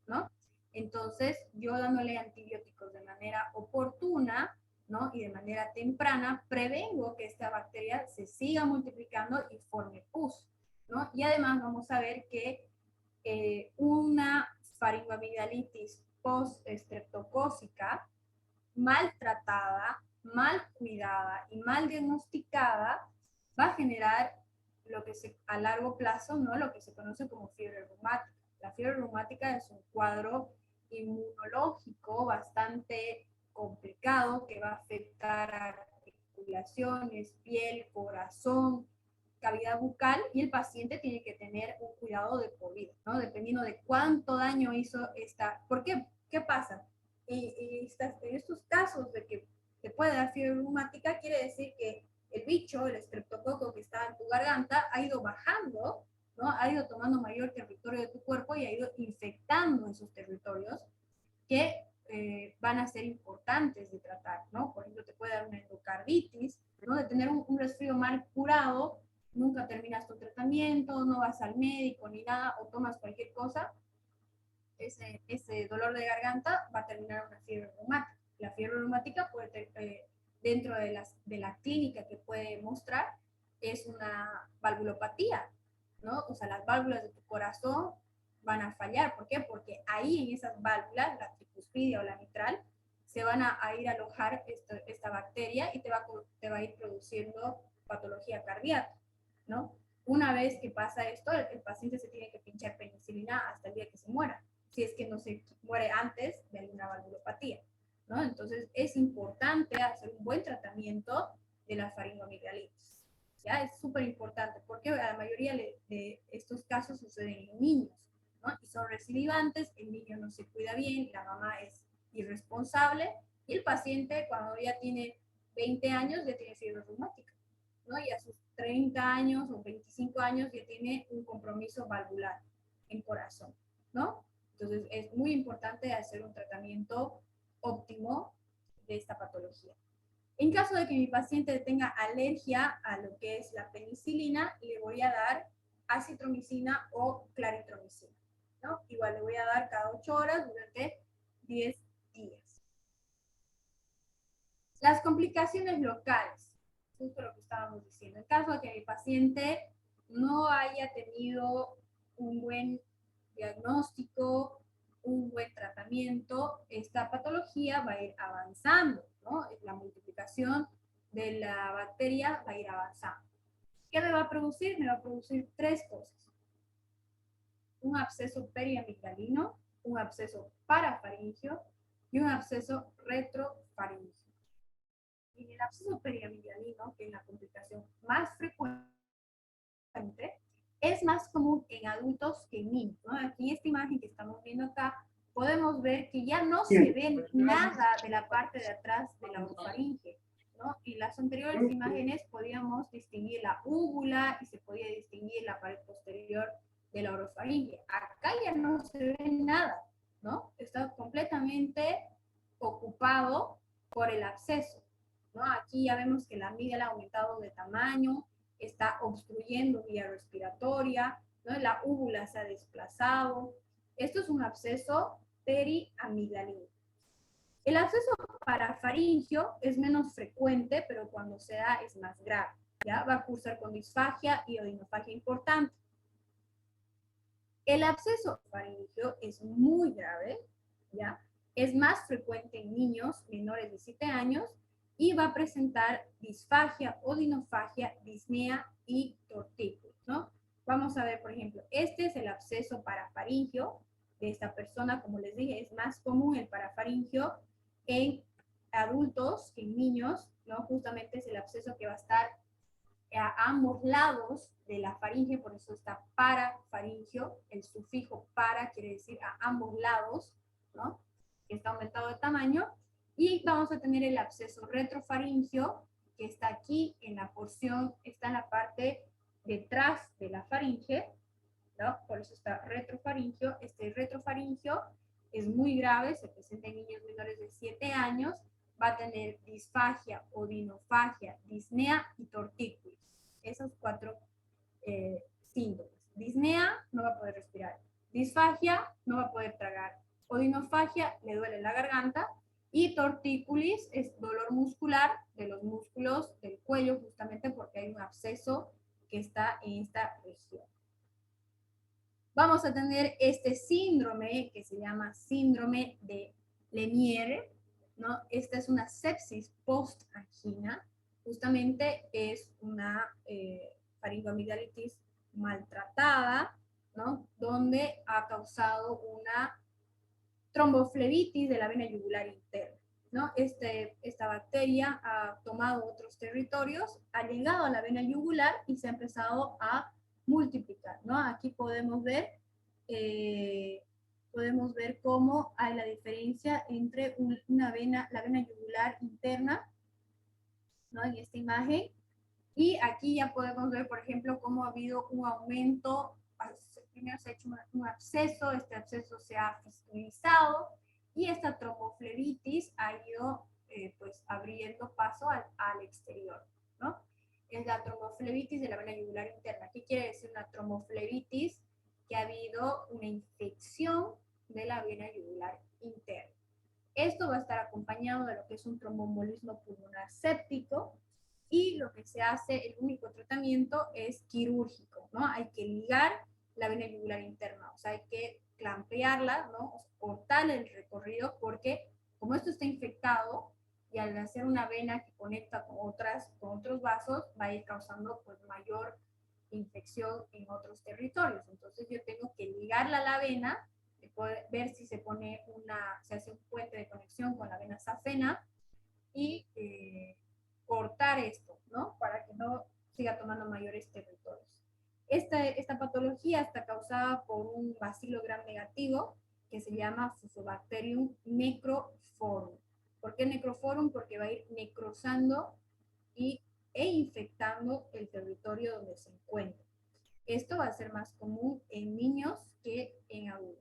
¿no? Entonces, yo dándole antibióticos de manera oportuna, ¿no? Y de manera temprana, prevengo que esta bacteria se siga multiplicando y forme pus, ¿no? Y además vamos a ver que una faringoamigdalitis post-estreptocócica mal tratada, mal cuidada y mal diagnosticada va a generar lo que a largo plazo, ¿no? Lo que se conoce como fiebre reumática. La fiebre reumática es un cuadro inmunológico bastante complicado que va a afectar a articulaciones, piel, corazón, cavidad bucal y el paciente tiene que tener un cuidado de por vida, ¿no? Dependiendo de cuánto daño hizo esta. ¿Por qué? ¿Qué pasa? En estos casos de que te puede dar fiebre reumática, quiere decir que el bicho, el estreptococo que está en tu garganta, ha ido bajando, ¿no? Ha ido tomando mayor territorio de tu cuerpo y ha ido infectando esos territorios que van a ser importantes de tratar, ¿no? Por ejemplo, te puede dar una endocarditis, ¿no? De tener un resfrío mal curado, nunca terminas tu tratamiento, no vas al médico ni nada, o tomas cualquier cosa, ese dolor de garganta va a terminar una fiebre reumática. La fiebre reumática puede dentro de la clínica que puede mostrar es una valvulopatía, ¿no? O sea, las válvulas de tu corazón van a fallar. ¿Por qué? Porque ahí en esas válvulas, la tricuspidia o la mitral, se van a ir a alojar esta bacteria y te va a ir produciendo patología cardíaca, ¿no? Una vez que pasa esto, el paciente se tiene que pinchar penicilina hasta el día que se muera, si es que no se muere antes de alguna valvulopatía, ¿no? Entonces es importante hacer un buen tratamiento de la faringoamigdalitis, ¿ya? Es súper importante porque la mayoría de estos casos suceden en niños, ¿no? Y son recidivantes, el niño no se cuida bien, la mamá es irresponsable y el paciente cuando ya tiene 20 años ya tiene fiebre reumática, ¿no? Y a sus 30 años o 25 años ya tiene un compromiso valvular en corazón, ¿no? Entonces es muy importante hacer un tratamiento óptimo de esta patología. En caso de que mi paciente tenga alergia a lo que es la penicilina, le voy a dar acitromicina o claritromicina, ¿no? Igual le voy a dar cada 8 horas durante 10 días. Las complicaciones locales, justo lo que estábamos diciendo. En caso de que mi paciente no haya tenido un buen diagnóstico, un buen tratamiento, esta patología va a ir avanzando, ¿no? La multiplicación de la bacteria va a ir avanzando. ¿Qué me va a producir? Me va a producir tres cosas. Un absceso periamigdalino, un absceso parafaringio y un absceso retrofaringio. Y en el absceso periamidalino, que es la complicación más frecuente, es más común en adultos que en niños, ¿no? Aquí en esta imagen que estamos viendo acá, podemos ver que ya no se ve nada de la parte de atrás de la orofaringe, ¿no? En las anteriores imágenes podíamos distinguir la úvula y se podía distinguir la pared posterior de la orofaringe. Acá ya no se ve nada, ¿no? Está completamente ocupado por el absceso, ¿no? Aquí ya vemos que la amígdala ha aumentado de tamaño, está obstruyendo vía respiratoria, ¿no? La úvula se ha desplazado. Esto es un absceso periamigdalino. El absceso parafaringio es menos frecuente, pero cuando se da es más grave. ¿Ya? Va a cursar con disfagia y odinofagia importante. El absceso faringio es muy grave, ¿ya? Es más frecuente en niños menores de 7 años y va a presentar disfagia, odinofagia, disnea y tortícolis, ¿no? Vamos a ver, por ejemplo, este es el absceso parafaringio de esta persona. Como les dije, es más común el parafaringio en adultos que en niños, ¿no? Justamente es el absceso que va a estar a ambos lados de la faringe, por eso está parafaringio, el sufijo para quiere decir a ambos lados, ¿no? Que está aumentado de tamaño, y vamos a tener el absceso retrofaringio, que está aquí en la porción, está en la parte detrás de la faringe, ¿no? Por eso está retrofaringio. Este retrofaringio es muy grave, se presenta en niños menores de 7 años, va a tener disfagia, odinofagia, disnea y tortícolis. Esos 4 síntomas. Disnea, no va a poder respirar. Disfagia, no va a poder tragar. Odinofagia, le duele la garganta. Y tortícolis es dolor muscular de los músculos del cuello, justamente porque hay un absceso que está en esta región. Vamos a tener este síndrome que se llama síndrome de Lemierre, ¿no? Esta es una sepsis post-angina, justamente es una faringoamigdalitis maltratada, ¿no? Donde ha causado una tromboflebitis de la vena yugular interna, ¿no? Esta bacteria ha tomado otros territorios, ha llegado a la vena yugular y se ha empezado a multiplicar, ¿no? Aquí podemos ver cómo hay la diferencia entre la vena yugular interna, ¿no? En esta imagen. Y aquí ya podemos ver, por ejemplo, cómo ha habido un aumento. Primero se ha hecho un absceso, este absceso se ha fistulizado y esta tromboflebitis ha ido pues abriendo paso al exterior, ¿no? Es la tromboflebitis de la vena yugular interna. ¿Qué quiere decir una tromboflebitis? Que ha habido una infección de la vena yugular interna. Esto va a estar acompañado de lo que es un tromboembolismo pulmonar séptico, y lo que se hace, el único tratamiento es quirúrgico, ¿no? Hay que ligar la vena yugular interna, o sea, hay que clampearla, ¿no? O sea, cortar el recorrido, porque como esto está infectado, y al hacer una vena que conecta con otros vasos, va a ir causando pues mayor infección en otros territorios. Entonces yo tengo que ligarla a la vena, ver si se hace un puente de conexión con la vena safena y cortar esto, ¿no? Para que no siga tomando mayores territorios. Esta patología está causada por un bacilo gram negativo que se llama Fusobacterium necrophorum. ¿Por qué necrophorum? Porque va a ir necrosando e infectando el territorio donde se encuentra. Esto va a ser más común en niños que en adultos.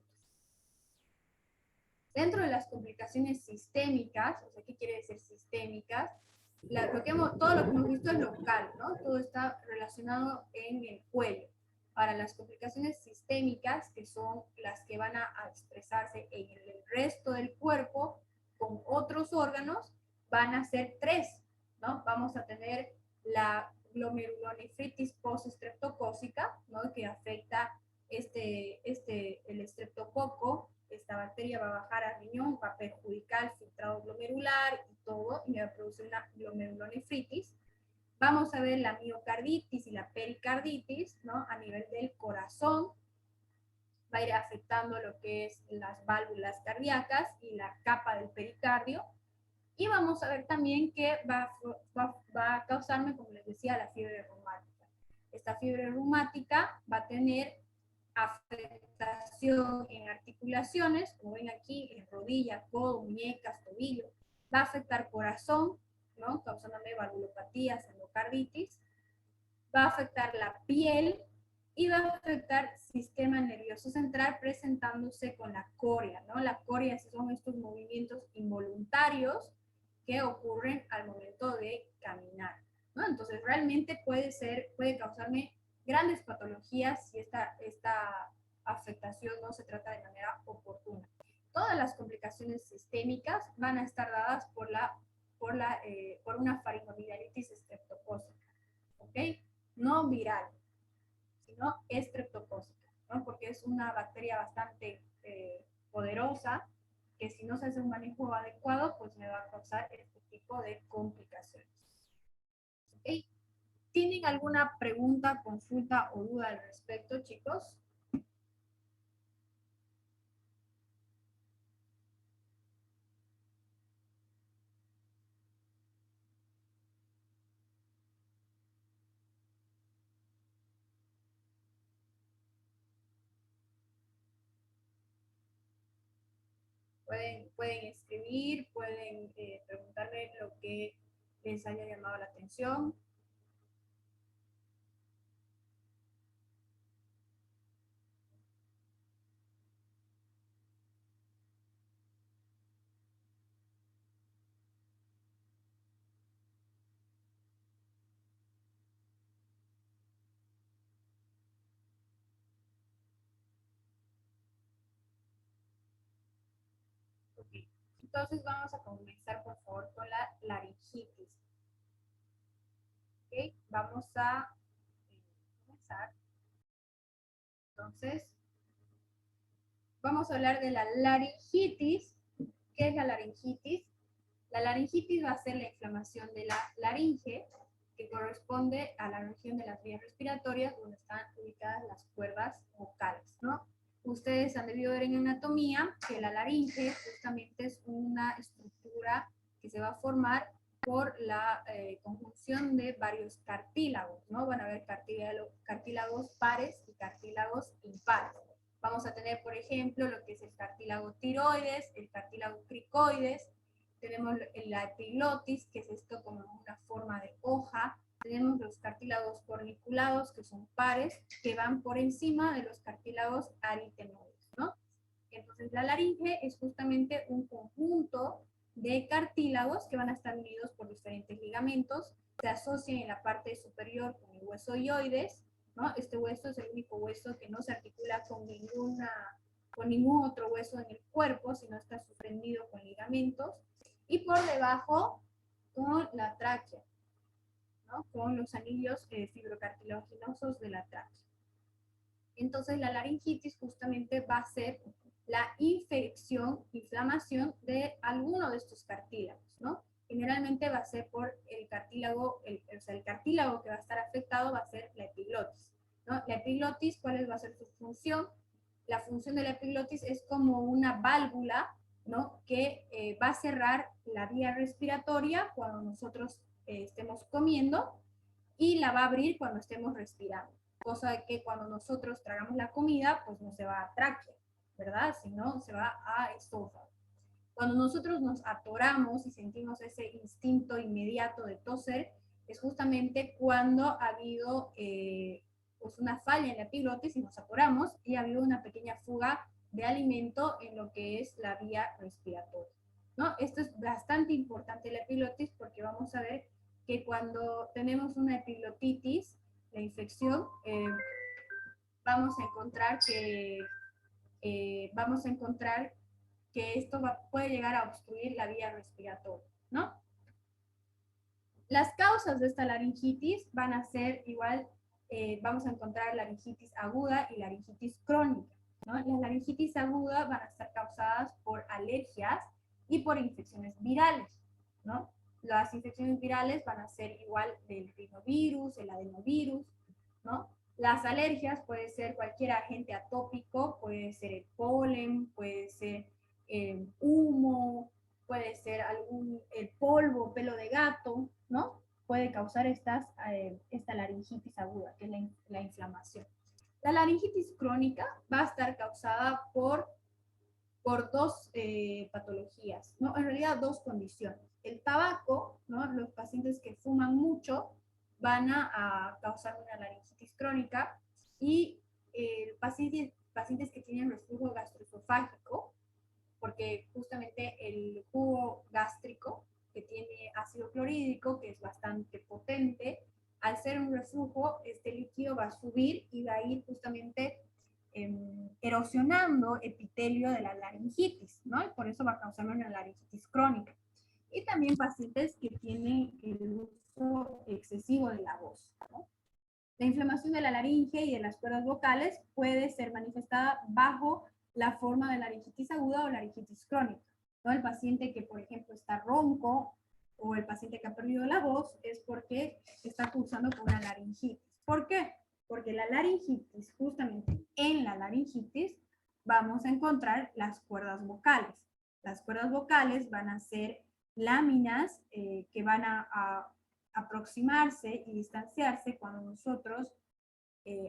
Dentro de las complicaciones sistémicas, o sea, ¿qué quiere decir sistémicas? Todo lo que hemos visto es local, ¿no? Todo está relacionado en el cuello. Para las complicaciones sistémicas, que son las que van a expresarse en el resto del cuerpo con otros órganos, van a ser 3, ¿no? Vamos a tener la glomerulonefritis post-estreptocócica, ¿no? Que afecta el estreptococo. Esta bacteria va a bajar al riñón, va a perjudicar el filtrado glomerular y todo, y va a producir una glomerulonefritis. Vamos a ver la miocarditis y la pericarditis, ¿no? A nivel del corazón, va a ir afectando lo que es las válvulas cardíacas y la capa del pericardio. Y vamos a ver también que va a causarme, como les decía, la fiebre reumática. Esta fiebre reumática va a tener afectación en articulaciones, como ven aquí, en rodillas, codo, muñecas, tobillo. Va a afectar corazón, ¿no? Causándome valvulopatías, endocarditis. Va a afectar la piel y va a afectar sistema nervioso central presentándose con la coria, ¿no? La coria son estos movimientos involuntarios que ocurren al momento de caminar, ¿no? Entonces realmente puede causarme grandes patologías si esta afectación no se trata de manera oportuna. Todas las complicaciones sistémicas van a estar dadas por una faringoamigdalitis estreptocócica, ¿ok? No viral, sino estreptocócica, ¿no? Porque es una bacteria bastante poderosa que si no se hace un manejo adecuado, pues me va a causar este tipo de complicaciones. ¿Okay? ¿Tienen alguna pregunta, consulta o duda al respecto, chicos? Pueden escribir, pueden preguntarme lo que les haya llamado la atención. Okay. Entonces vamos a comenzar, por favor, con la laringitis. Okay. Vamos a comenzar. Entonces, vamos a hablar de la laringitis. ¿Qué es la laringitis? La laringitis va a ser la inflamación de la laringe, que corresponde a la región de las vías respiratorias donde están ubicadas las cuerdas vocales, ¿no? Ustedes han debido ver en anatomía que la laringe justamente es una estructura que se va a formar por la conjunción de varios cartílagos, ¿no? Van a haber cartílagos pares y cartílagos impares. Vamos a tener, por ejemplo, lo que es el cartílago tiroides, el cartílago cricoides, tenemos la epiglotis, que es esto como una forma de hoja, tenemos los cartílagos corniculados, que son pares, que van por encima de los cartílagos aritenoides, ¿no? Entonces la laringe es justamente un conjunto de cartílagos que van a estar unidos por diferentes ligamentos, se asocian en la parte superior con el hueso hioides, ¿no? Este hueso es el único hueso que no se articula con ningún otro hueso en el cuerpo, sino está suspendido con ligamentos, y por debajo con la tráquea, ¿no? Con los anillos fibrocartilaginosos de la tráquea. Entonces la laringitis justamente va a ser la inflamación de alguno de estos cartílagos, ¿no? Generalmente va a ser por el cartílago, el cartílago que va a estar afectado va a ser la epiglotis, ¿no? La epiglotis, ¿cuál va a ser su función? La función de la epiglotis es como una válvula, ¿no? Que va a cerrar la vía respiratoria cuando nosotros estemos comiendo y la va a abrir cuando estemos respirando. Cosa de que cuando nosotros tragamos la comida, pues no se va a tráquea, ¿verdad? Sino se va a esófago. Cuando nosotros nos atoramos y sentimos ese instinto inmediato de toser, es justamente cuando ha habido pues una falla en la epiglotis y nos atoramos y ha habido una pequeña fuga de alimento en lo que es la vía respiratoria, ¿no? Esto es bastante importante la epiglotis porque vamos a ver que cuando tenemos una epiglotitis, la infección, vamos a encontrar que esto puede llegar a obstruir la vía respiratoria, ¿no? Las causas de esta laringitis van a ser igual, vamos a encontrar laringitis aguda y laringitis crónica, ¿no? Las laringitis agudas van a estar causadas por alergias y por infecciones virales, ¿no? Las infecciones virales van a ser igual del rinovirus, el adenovirus, ¿no? Las alergias puede ser cualquier agente atópico, puede ser el polen, puede ser humo, puede ser el polvo, pelo de gato, ¿no? Puede causar esta laringitis aguda, que es la inflamación. La laringitis crónica va a estar causada por dos patologías, ¿no? En realidad dos condiciones. El tabaco, ¿no? Los pacientes que fuman mucho van a causar una laringitis crónica y pacientes que tienen reflujo gastroesofágico, porque justamente el jugo gástrico que tiene ácido clorhídrico, que es bastante potente, al ser un reflujo, este líquido va a subir y va a ir justamente erosionando epitelio de la laringitis, ¿no? Y por eso va a causar una laringitis crónica. Y también pacientes que tienen el uso excesivo de la voz, ¿no? La inflamación de la laringe y de las cuerdas vocales puede ser manifestada bajo la forma de laringitis aguda o laringitis crónica, ¿no? El paciente que, por ejemplo, está ronco o el paciente que ha perdido la voz es porque está cursando con una laringitis. ¿Por qué? Porque la laringitis, justamente en la laringitis, vamos a encontrar las cuerdas vocales. Las cuerdas vocales van a ser láminas que van a aproximarse y distanciarse cuando nosotros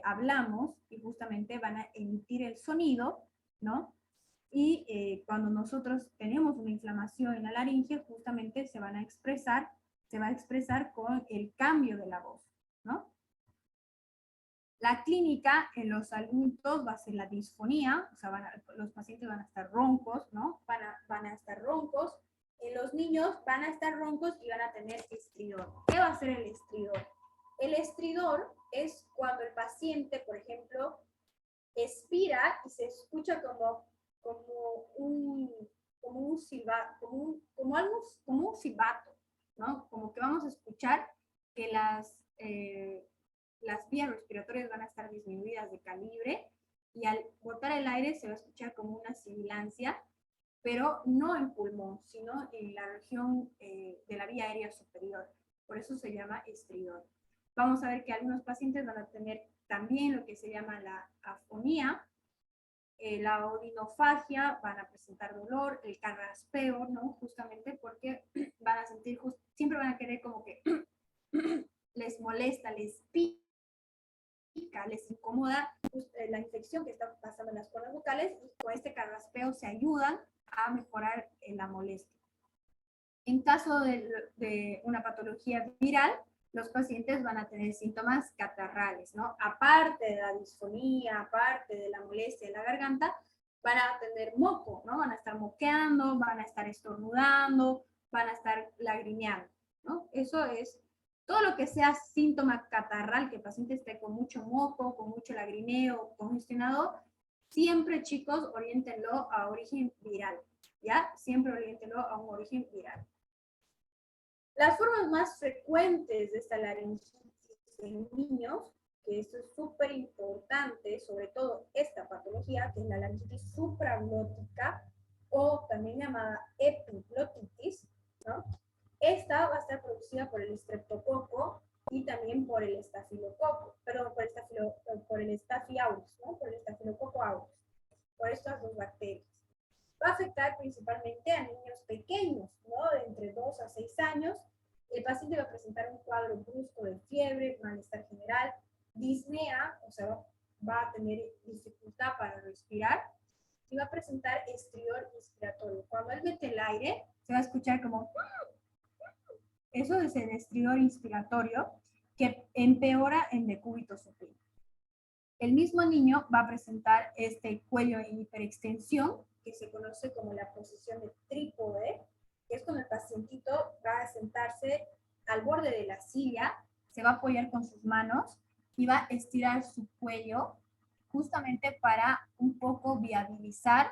hablamos y justamente van a emitir el sonido, ¿no? Y cuando nosotros tenemos una inflamación en la laringe, justamente se va a expresar con el cambio de la voz, ¿no? La clínica en los adultos va a ser la disfonía, o sea, los pacientes van a estar roncos, ¿no? Van a estar roncos. En los niños van a estar roncos y van a tener estridor. ¿Qué va a ser el estridor? El estridor es cuando el paciente, por ejemplo, expira y se escucha como un silbato, como un silbato, ¿no? Como que vamos a escuchar que las vías respiratorias van a estar disminuidas de calibre y al botar el aire se va a escuchar como una sibilancia, pero no en pulmón, sino en la región de la vía aérea superior. Por eso se llama estridor. Vamos a ver que algunos pacientes van a tener también lo que se llama la afonía, la odinofagia, van a presentar dolor, el carraspeo, ¿no? Justamente porque van a sentir, siempre van a querer como que les molesta, les pica, les incomoda la infección que está pasando en las cuerdas vocales y con este carraspeo se ayudan a mejorar la molestia. En caso de una patología viral, los pacientes van a tener síntomas catarrales, ¿no? Aparte de la disfonía, aparte de la molestia de la garganta, van a tener moco, ¿no? Van a estar moqueando, van a estar estornudando, van a estar lagrimeando, ¿no? Eso es todo lo que sea síntoma catarral, que el paciente esté con mucho moco, con mucho lagrimeo, congestionado, siempre, chicos, oriéntenlo a origen viral, ¿ya? Siempre oriéntenlo a un origen viral. Las formas más frecuentes de esta laringitis en niños, que esto es súper importante, sobre todo esta patología, que es la laringitis supraglótica, o también llamada epiglotitis, ¿no? Esta va a estar producida por el estreptococo y también por el estafilococo, perdón, por el Staphy aureus, ¿no? Por el estafilococo aureus, por estas dos bacterias. Va a afectar principalmente a niños pequeños, ¿no? De entre 2 a 6 años. El paciente va a presentar un cuadro brusco de fiebre, malestar general, disnea, o sea, va a tener dificultad para respirar y va a presentar estridor inspiratorio. Cuando él mete el aire, se va a escuchar como... Eso es el estridor inspiratorio que empeora en decúbito supino. El mismo niño va a presentar este cuello en hiperextensión, que se conoce como la posición de trípode, que es cuando el pacientito va a sentarse al borde de la silla, se va a apoyar con sus manos y va a estirar su cuello justamente para un poco viabilizar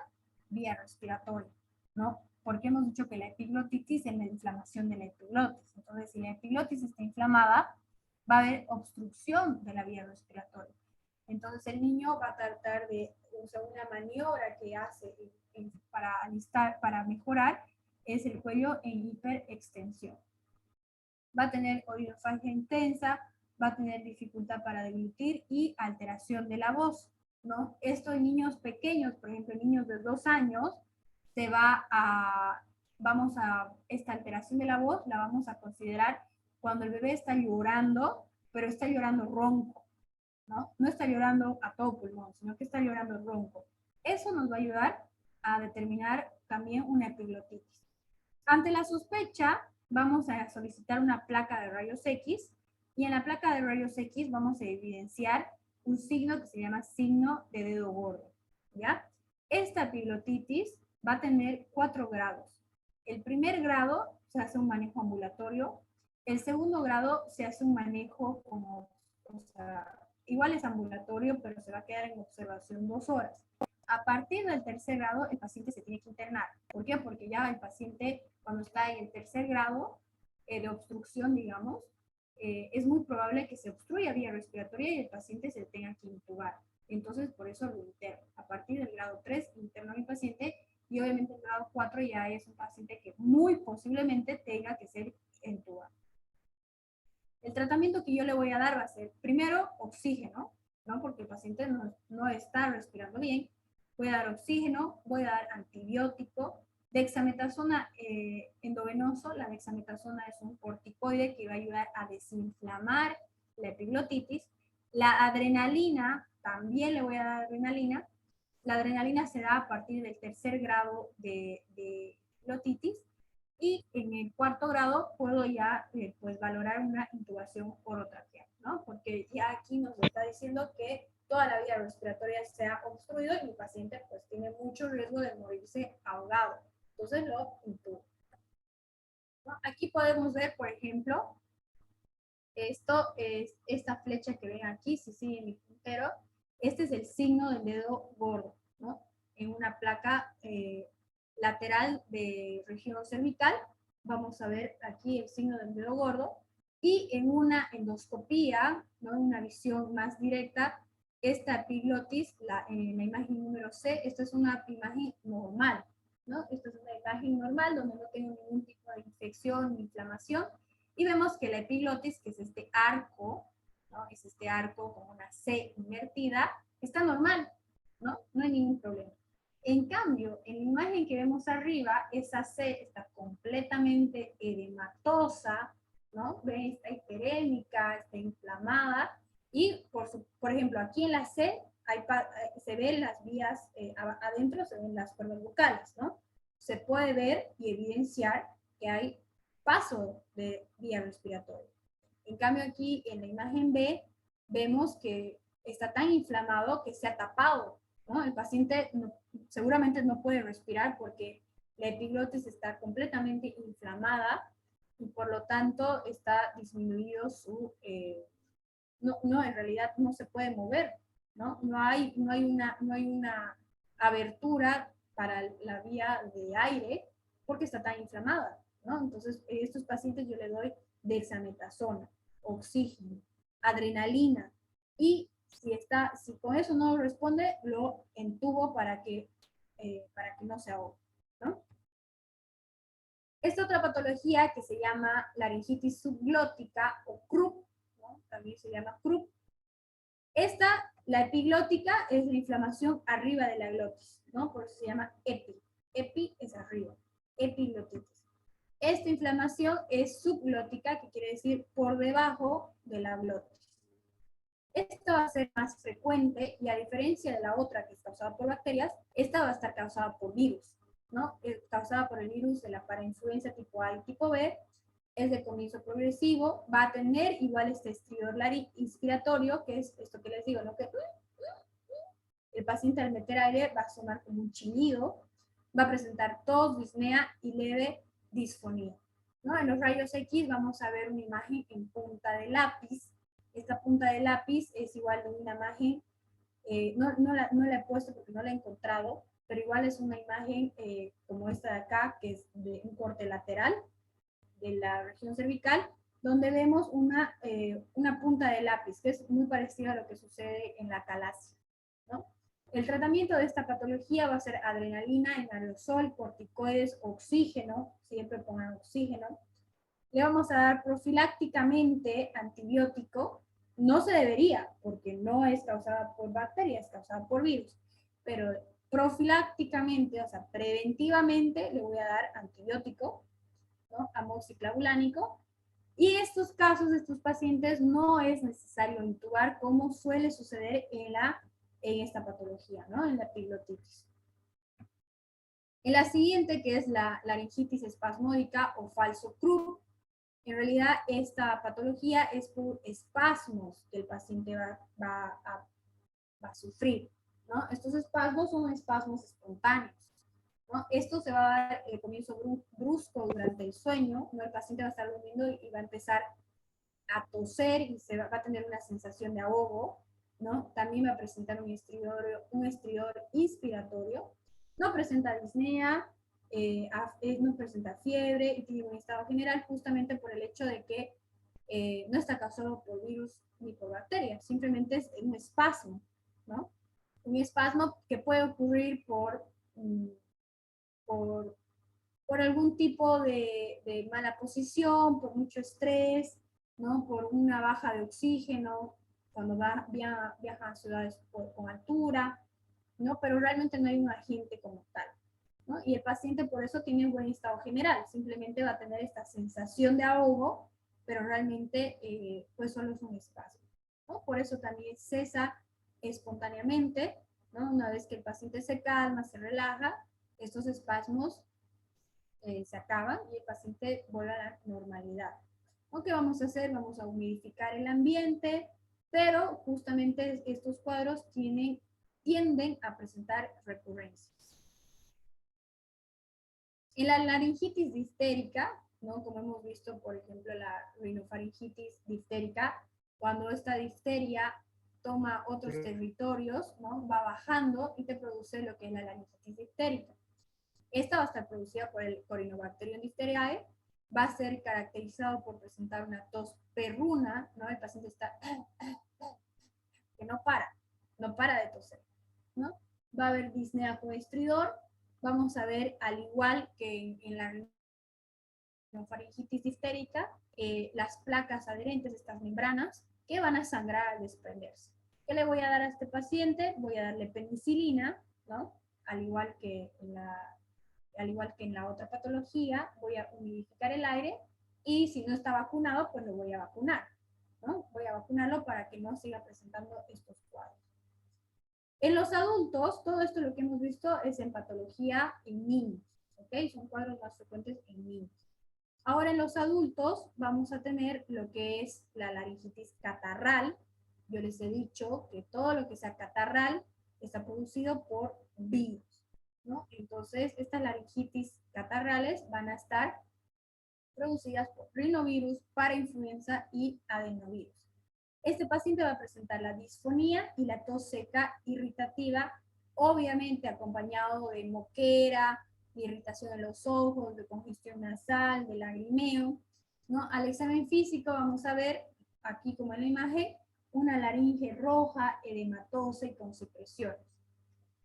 vía respiratoria, ¿no? Porque hemos dicho que la epiglotitis es la inflamación de la epiglotis. Entonces, si la epiglotis está inflamada, va a haber obstrucción de la vía respiratoria. Entonces el niño va a tratar de usar una maniobra que hace para mejorar, es el cuello en hiperextensión. Va a tener odinofagia intensa, va a tener dificultad para deglutir y alteración de la voz, ¿no? Esto en niños pequeños, por ejemplo, en niños de 2 años, esta alteración de la voz la vamos a considerar cuando el bebé está llorando, pero está llorando ronco, ¿no? No está llorando a todo pulmón, sino que está llorando ronco. Eso nos va a ayudar a determinar también una epiglotitis. Ante la sospecha, vamos a solicitar una placa de rayos X y en la placa de rayos X vamos a evidenciar un signo que se llama signo de dedo gordo, ¿ya? Esta epiglotitis va a tener 4 grados. El primer grado se hace un manejo ambulatorio, el segundo grado se hace un manejo como, o sea, igual es ambulatorio, pero se va a quedar en observación 2 horas. A partir del tercer grado, el paciente se tiene que internar. ¿Por qué? Porque ya el paciente, cuando está en el tercer grado de obstrucción, digamos, es muy probable que se obstruya vía respiratoria y el paciente se tenga que intubar. Entonces, por eso lo interno. A partir del grado 3, interno a mi paciente y obviamente el grado 4 ya es un paciente que muy posiblemente tenga que ser intubado. El tratamiento que yo le voy a dar va a ser, primero, oxígeno, ¿no? Porque el paciente no está respirando bien. Voy a dar oxígeno, voy a dar antibiótico, dexametasona endovenoso. La dexametasona es un corticoide que va a ayudar a desinflamar la epiglotitis. La adrenalina, también le voy a dar adrenalina. La adrenalina se da a partir del tercer grado de epiglotitis. Y en el cuarto grado puedo ya pues valorar una intubación orotraqueal, ¿no? Porque ya aquí nos está diciendo que toda la vía respiratoria se ha obstruido y mi paciente pues tiene mucho riesgo de morirse ahogado. Entonces lo intubo, ¿no? Aquí podemos ver, por ejemplo, esto es esta flecha que ven aquí, si sigue mi puntero, este es el signo del dedo gordo, ¿no? En una placa lateral de región cervical, vamos a ver aquí el signo del dedo gordo, y en una endoscopía, ¿no? En una visión más directa, esta epiglotis, en la imagen número C, esta es una imagen normal, ¿no? Esta es una imagen normal donde no tengo ningún tipo de infección ni inflamación, y vemos que la epiglotis, que es este arco, ¿no? Es este arco con una C invertida, está normal, ¿no? No hay ningún problema. En cambio, en la imagen que vemos arriba, esa C está completamente edematosa, ¿no? ¿Ven? Está hiperémica, está inflamada, y por ejemplo, aquí en la C se ven las vías, adentro se ven las cuerdas vocales, ¿no? Se puede ver y evidenciar que hay paso de vía respiratoria. En cambio aquí en la imagen B vemos que está tan inflamado que se ha tapado, ¿no? El paciente seguramente no puede respirar porque la epiglotis está completamente inflamada y por lo tanto está disminuido su, en realidad no se puede mover, ¿no? No hay una abertura para la vía de aire porque está tan inflamada, ¿no? Entonces, a estos pacientes yo les doy dexametasona, oxígeno, adrenalina, y si con eso no responde, lo entubo para que no se ahogue, ¿no? Esta otra patología que se llama laringitis subglótica o CRUP, ¿no? También se llama CRUP. La epiglótica es la inflamación arriba de la glotis, ¿no? Por eso se llama epi. Epi es arriba, epiglotitis. Esta inflamación es subglótica, que quiere decir por debajo de la glotis. Esta va a ser más frecuente y a diferencia de la otra que es causada por bacterias, esta va a estar causada por virus, ¿no? Es causada por el virus de la parainfluenza tipo A y tipo B, es de comienzo progresivo, va a tener igual este estridor inspiratorio, que es esto que les digo, ¿no? Que el paciente al meter aire va a sonar como un chillido, va a presentar tos, disnea y leve disfonía, ¿no? En los rayos X vamos a ver una imagen en punta de lápiz. Esta punta de lápiz es igual de una imagen, no la he puesto porque no la he encontrado, pero igual es una imagen como esta de acá, que es de un corte lateral de la región cervical, donde vemos una punta de lápiz, que es muy parecida a lo que sucede en la talasia, ¿no? El tratamiento de esta patología va a ser adrenalina en aerosol, corticoides, oxígeno, siempre pongan oxígeno. Le vamos a dar profilácticamente antibiótico, No se debería, porque no es causada por bacterias, es causada por virus, pero profilácticamente, o sea, preventivamente, le voy a dar antibiótico, ¿no? Amoxiclavulánico. Y estos casos, estos pacientes, no es necesario intubar como suele suceder en esta patología, ¿no? En la epiglotitis. En la siguiente, que es la laringitis espasmódica o falso Krupp, en realidad esta patología es por espasmos que el paciente va a sufrir, ¿no? Estos espasmos son espasmos espontáneos, ¿no? Esto se va a dar el comienzo brusco durante el sueño, ¿no? El paciente va a estar durmiendo y va a empezar a toser y va a tener una sensación de ahogo, ¿no? También va a presentar un estridor inspiratorio, no presenta disnea, no presenta fiebre y tiene un estado general justamente por el hecho de que no está causado por virus ni por bacterias, simplemente es un espasmo, ¿no? Un espasmo que puede ocurrir por, por algún tipo de mala posición, por mucho estrés, ¿no? Por una baja de oxígeno, cuando viaja a ciudades con altura, ¿no? Pero realmente no hay un agente como tal, ¿no? Y el paciente por eso tiene un buen estado general, simplemente va a tener esta sensación de ahogo, pero realmente pues solo es un espasmo, ¿no? Por eso también cesa espontáneamente, ¿no? Una vez que el paciente se calma, se relaja, estos espasmos se acaban y el paciente vuelve a la normalidad. ¿Qué vamos a hacer? Vamos a humidificar el ambiente, pero justamente estos cuadros tienden a presentar recurrencias. En la laringitis difterica, ¿no? Como hemos visto, por ejemplo, la rinofaringitis difterica, cuando esta difteria toma otros territorios, ¿no? Va bajando y te produce lo que es la laringitis diftérica. Esta va a estar producida por el Corynebacterium diphtheriae, va a ser caracterizado por presentar una tos perruna, ¿no? El paciente está que no para de toser, ¿no? Va a haber disnea con estridor, vamos a ver, al igual que en la rinofaringitis diftérica, las placas adherentes, estas membranas, que van a sangrar al desprenderse. ¿Qué le voy a dar a este paciente? Voy a darle penicilina, ¿no? Al igual que en la otra patología, voy a humidificar el aire y si no está vacunado, pues lo voy a vacunar, ¿no? Voy a vacunarlo para que no siga presentando estos cuadros. En los adultos, todo esto lo que hemos visto es en patología en niños, ¿ok? Son cuadros más frecuentes en niños. Ahora en los adultos vamos a tener lo que es la laringitis catarral. Yo les he dicho que todo lo que sea catarral está producido por virus, ¿no? Entonces, estas laringitis catarrales van a estar producidas por rinovirus, parainfluenza y adenovirus. Este paciente va a presentar la disfonía y la tos seca irritativa, obviamente acompañado de moquera, de irritación de los ojos, de congestión nasal, de lagrimeo, ¿no? Al examen físico vamos a ver, aquí como en la imagen, una laringe roja, edematosa y con secreciones.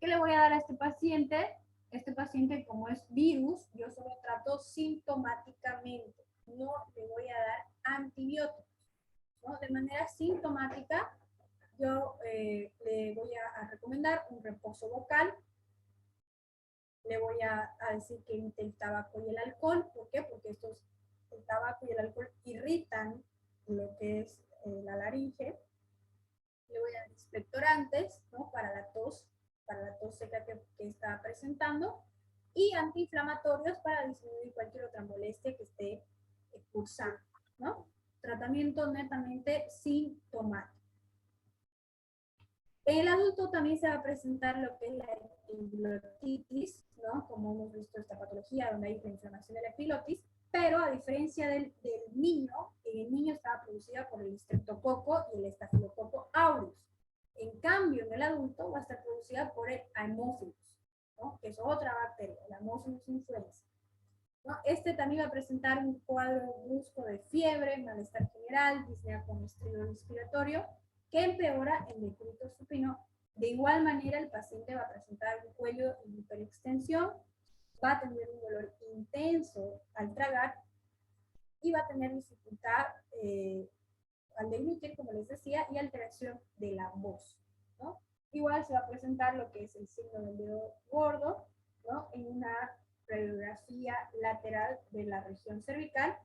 ¿Qué le voy a dar a este paciente? Este paciente, como es virus, yo solo trato sintomáticamente, no le voy a dar antibióticos, ¿no? De manera sintomática, yo le voy a recomendar un reposo vocal, le voy a decir que evite el tabaco y el alcohol. ¿Por qué? Porque el tabaco y el alcohol irritan lo que es la laringe. Le voy a dar expectorantes, ¿no? Para la tos seca que está presentando, y antiinflamatorios para disminuir cualquier otra molestia que esté cursando, ¿no? Tratamiento netamente sintomático. En el adulto también se va a presentar lo que es la epiglotitis, ¿no? Como hemos visto esta patología donde hay inflamación de la epiglotis, pero a diferencia del niño, en el niño estaba producida por el streptococo y el estafilococo aureus. En cambio, en el adulto va a estar producida por el Haemophilus, ¿no? Que es otra bacteria, el Haemophilus influenza, ¿no? Este también va a presentar un cuadro brusco de fiebre, malestar general, disnea con estridor respiratorio, que empeora el decúbito supino. De igual manera, el paciente va a presentar un cuello en hiperextensión, va a tener un dolor intenso al tragar y va a tener dificultad al deglutir, como les decía, y alteración de la voz, ¿no? Igual se va a presentar lo que es el signo del dedo gordo, ¿no? En una radiografía lateral de la región cervical,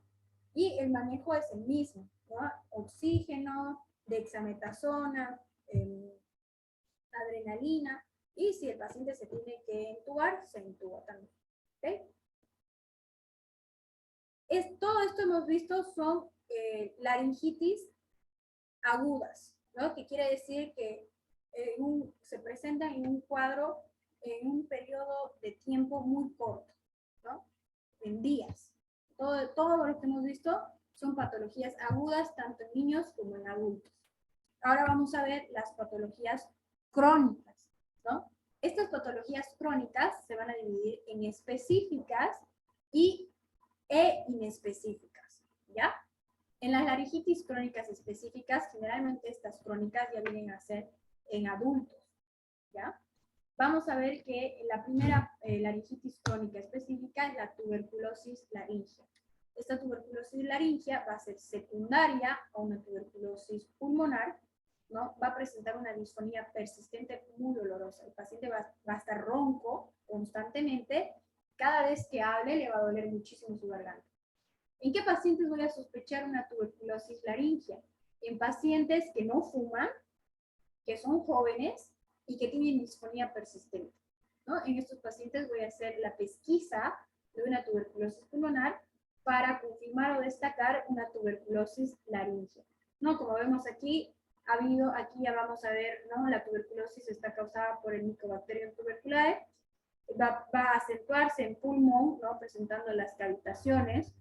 y el manejo es el mismo, ¿no? Oxígeno, dexametasona, adrenalina, y si el paciente se tiene que intubar, se intuba también. ¿Okay? Todo esto hemos visto son laringitis agudas, ¿no? Que quiere decir que se presentan en un cuadro en un periodo de tiempo muy corto, ¿no? En días. Todo lo que hemos visto son patologías agudas, tanto en niños como en adultos. Ahora vamos a ver las patologías crónicas, ¿no? Estas patologías crónicas se van a dividir en específicas e inespecíficas, ¿ya? En las laringitis crónicas específicas, generalmente estas crónicas ya vienen a ser en adultos, ¿ya? Vamos a ver que la primera laringitis crónica específica es la tuberculosis laringea. Esta tuberculosis laringea va a ser secundaria a una tuberculosis pulmonar, ¿no? Va a presentar una disfonía persistente muy dolorosa. El paciente va a estar ronco constantemente. Cada vez que hable le va a doler muchísimo su garganta. ¿En qué pacientes voy a sospechar una tuberculosis laringea? En pacientes que no fuman, que son jóvenes y que tienen disfonía persistente, ¿no? En estos pacientes voy a hacer la pesquisa de una tuberculosis pulmonar para confirmar o destacar una tuberculosis laringea, ¿no? Como vemos aquí, aquí ya vamos a ver, ¿no? La tuberculosis está causada por el Mycobacterium tuberculare, va a acentuarse en pulmón, ¿no? Presentando las cavitaciones,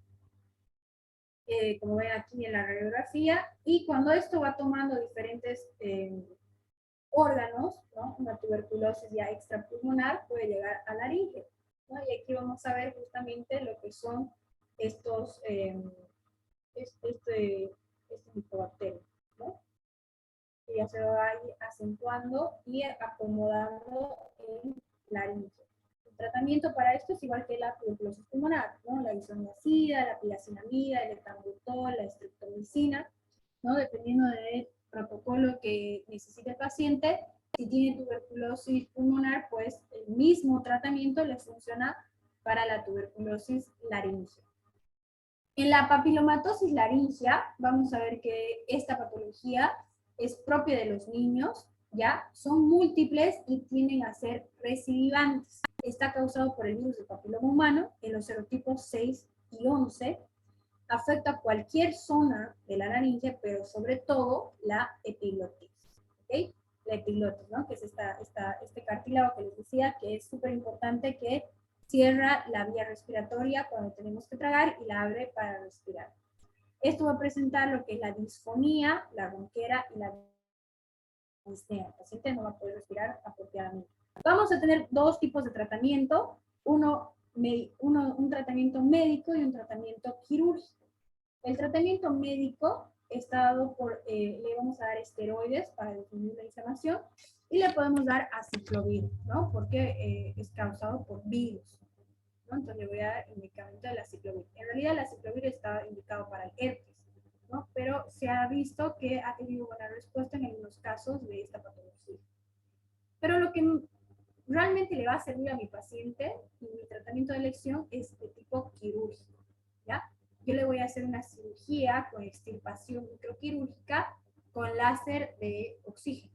como ven aquí en la radiografía, y cuando esto va tomando diferentes órganos, ¿no? Una tuberculosis ya extrapulmonar puede llegar a laringe, ¿no? Y aquí vamos a ver justamente lo que son estos, este micobacterio, ¿no? Que ya se va a ir acentuando y acomodando en laringe. El tratamiento para esto es igual que la tuberculosis pulmonar, ¿no? La isoniazida, la pilacinamida, el etambutol, la streptomicina, ¿no? Dependiendo del protocolo que necesite el paciente. Si tiene tuberculosis pulmonar, pues el mismo tratamiento le funciona para la tuberculosis laringea. En la papilomatosis laringea, vamos a ver que esta patología es propia de los niños, ¿ya? Son múltiples y tienden a ser recidivantes. Está causado por el virus del papiloma humano en los serotipos 6 y 11. Afecta cualquier zona de la laringe, pero sobre todo la epiglotis, ¿ok? La epiglotis, ¿no? Que es este cartílago que les decía que es súper importante, que cierra la vía respiratoria cuando tenemos que tragar y la abre para respirar. Esto va a presentar lo que es la disfonía, la ronquera y la disnea. El paciente no va a poder respirar apropiadamente. Vamos a tener dos tipos de tratamiento, un tratamiento médico y un tratamiento quirúrgico. El tratamiento médico está dado le vamos a dar esteroides para disminuir la inflamación y le podemos dar aciclovir, ¿no? Porque es causado por virus, ¿no? Entonces le voy a dar el medicamento del aciclovir. En realidad el aciclovir está indicado para el herpes, ¿no? Pero se ha visto que ha tenido buena respuesta en algunos casos de esta patología. Pero lo que realmente le va a servir a mi paciente y mi tratamiento de elección es de tipo quirúrgico, ¿ya? Yo le voy a hacer una cirugía con extirpación microquirúrgica con láser de oxígeno.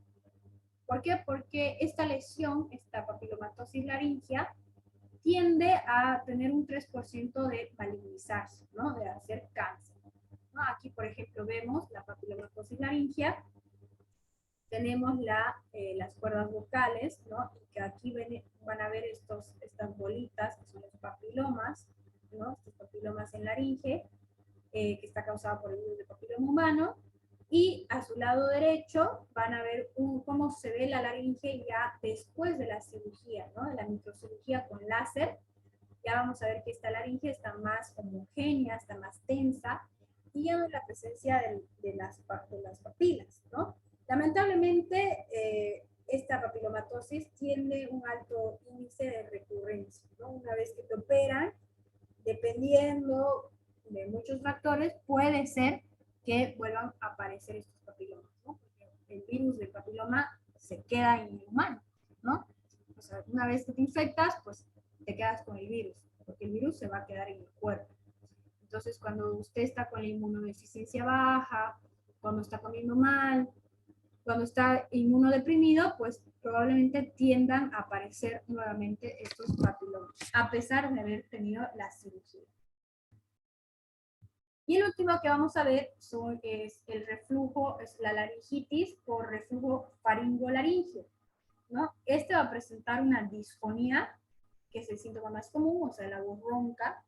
¿Por qué? Porque esta lesión, esta papilomatosis laringea, tiende a tener un 3% de malignizarse, ¿no? De hacer cáncer, ¿no? Aquí, por ejemplo, vemos la papilomatosis laringea, tenemos las cuerdas vocales, ¿no? Y que aquí van a ver estas bolitas, que son los papilomas, ¿no? Estos papilomas en laringe, que está causado por el virus del papiloma humano. Y a su lado derecho van a ver cómo se ve la laringe ya después de la cirugía, ¿no? De la microcirugía con láser. Ya vamos a ver que esta laringe está más homogénea, está más tensa, y ya no hay la presencia de las papilas, ¿no? Lamentablemente, esta papilomatosis tiene un alto índice de recurrencia, ¿no? Una vez que te operan, dependiendo de muchos factores, puede ser que vuelvan a aparecer estos papilomas, ¿no? Porque el virus del papiloma se queda en el humano, ¿no? O sea, una vez que te infectas, pues te quedas con el virus, porque el virus se va a quedar en el cuerpo. Entonces, cuando usted está con la inmunodeficiencia baja, cuando está comiendo mal, cuando está inmunodeprimido, pues probablemente tiendan a aparecer nuevamente estos papilomas, a pesar de haber tenido la cirugía. Y el último que vamos a ver es el reflujo, es la laringitis por reflujo faringolaringio, ¿no? Este va a presentar una disfonía, que es el síntoma más común, o sea, la voz ronca,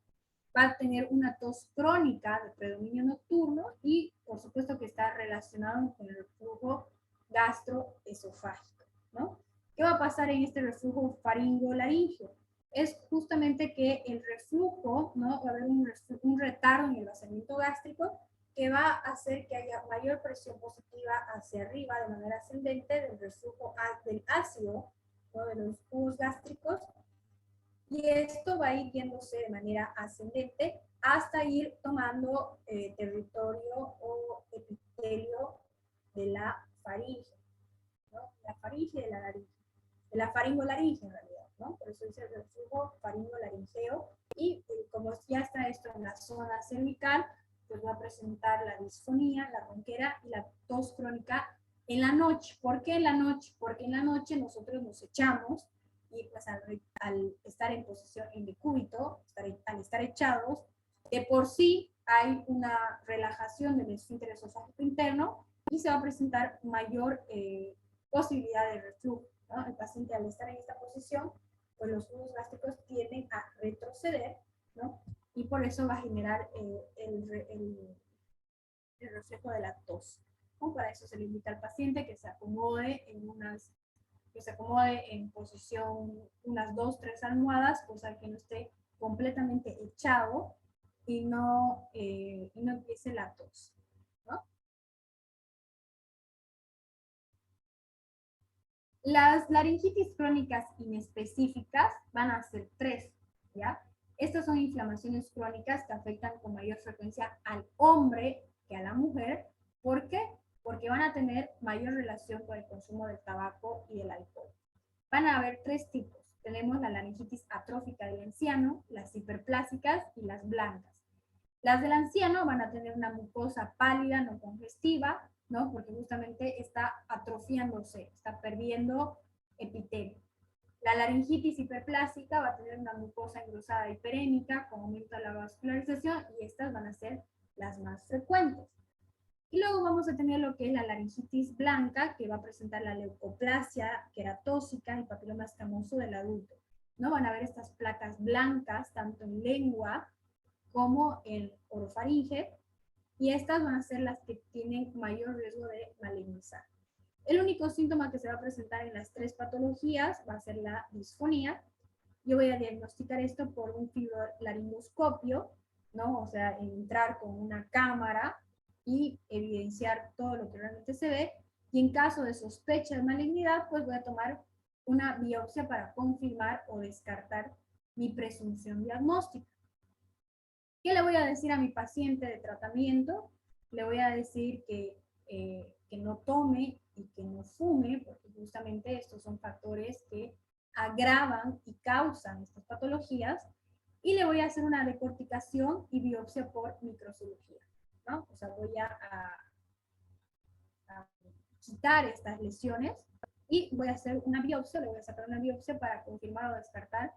va a tener una tos crónica de predominio nocturno y, por supuesto, que está relacionado con el reflujo gastroesofágico, ¿no? ¿Qué va a pasar en este reflujo faringolaringio? Es justamente que el reflujo, ¿no? Va a haber un retardo en el vaciamiento gástrico que va a hacer que haya mayor presión positiva hacia arriba de manera ascendente del reflujo del ácido, ¿no? De los jugos gástricos, y esto va a ir yéndose de manera ascendente hasta ir tomando territorio o epitelio de la faringe, ¿no? La faringe de la laringe, de la faringolaringe en realidad, ¿no? Por eso dice el reflujo faringolaringeo, y como ya está esto en la zona cervical, pues va a presentar la disfonía, la ronquera y la tos crónica en la noche. ¿Por qué en la noche? Porque en la noche nosotros nos echamos y pues al estar en posición en decúbito, al estar echados, de por sí hay una relajación del esfínter esofágico interno y se va a presentar mayor posibilidad de reflujo, ¿no? El paciente al estar en esta posición, pues los jugos gástricos tienden a retroceder, ¿no? Y por eso va a generar el reflejo de la tos, ¿no? Para eso se le invita al paciente que se acomode en posición unas 2, 3 almohadas, cosa que no esté completamente echado y no empiece la tos, ¿no? Las laringitis crónicas inespecíficas van a ser 3, ¿ya? Estas son inflamaciones crónicas que afectan con mayor frecuencia al hombre que a la mujer. ¿Por qué? Porque van a tener mayor relación con el consumo del tabaco y del alcohol. Van a haber 3 tipos. Tenemos la laringitis atrófica del anciano, las hiperplásicas y las blancas. Las del anciano van a tener una mucosa pálida, no congestiva, ¿no? Porque justamente está atrofiándose, está perdiendo epitelio. La laringitis hiperplásica va a tener una mucosa engrosada hiperémica con aumento de la vascularización, y estas van a ser las más frecuentes. Y luego vamos a tener lo que es la laringitis blanca, que va a presentar la leucoplasia queratóxica y papiloma escamoso del adulto, ¿no? Van a ver estas placas blancas tanto en lengua como en orofaringe, y estas van a ser las que tienen mayor riesgo de malignizar. El único síntoma que se va a presentar en las 3 patologías va a ser la disfonía. Yo voy a diagnosticar esto por un fibrolaringoscopio, ¿no? O sea, entrar con una cámara y evidenciar todo lo que realmente se ve. Y en caso de sospecha de malignidad, pues voy a tomar una biopsia para confirmar o descartar mi presunción diagnóstica. ¿Qué le voy a decir a mi paciente de tratamiento? Le voy a decir que no tome y que no fume, porque justamente estos son factores que agravan y causan estas patologías. Y le voy a hacer una decorticación y biopsia por microcirugía, ¿no? O sea, voy a quitar estas lesiones y voy a hacer una biopsia, le voy a sacar una biopsia para confirmar o descartar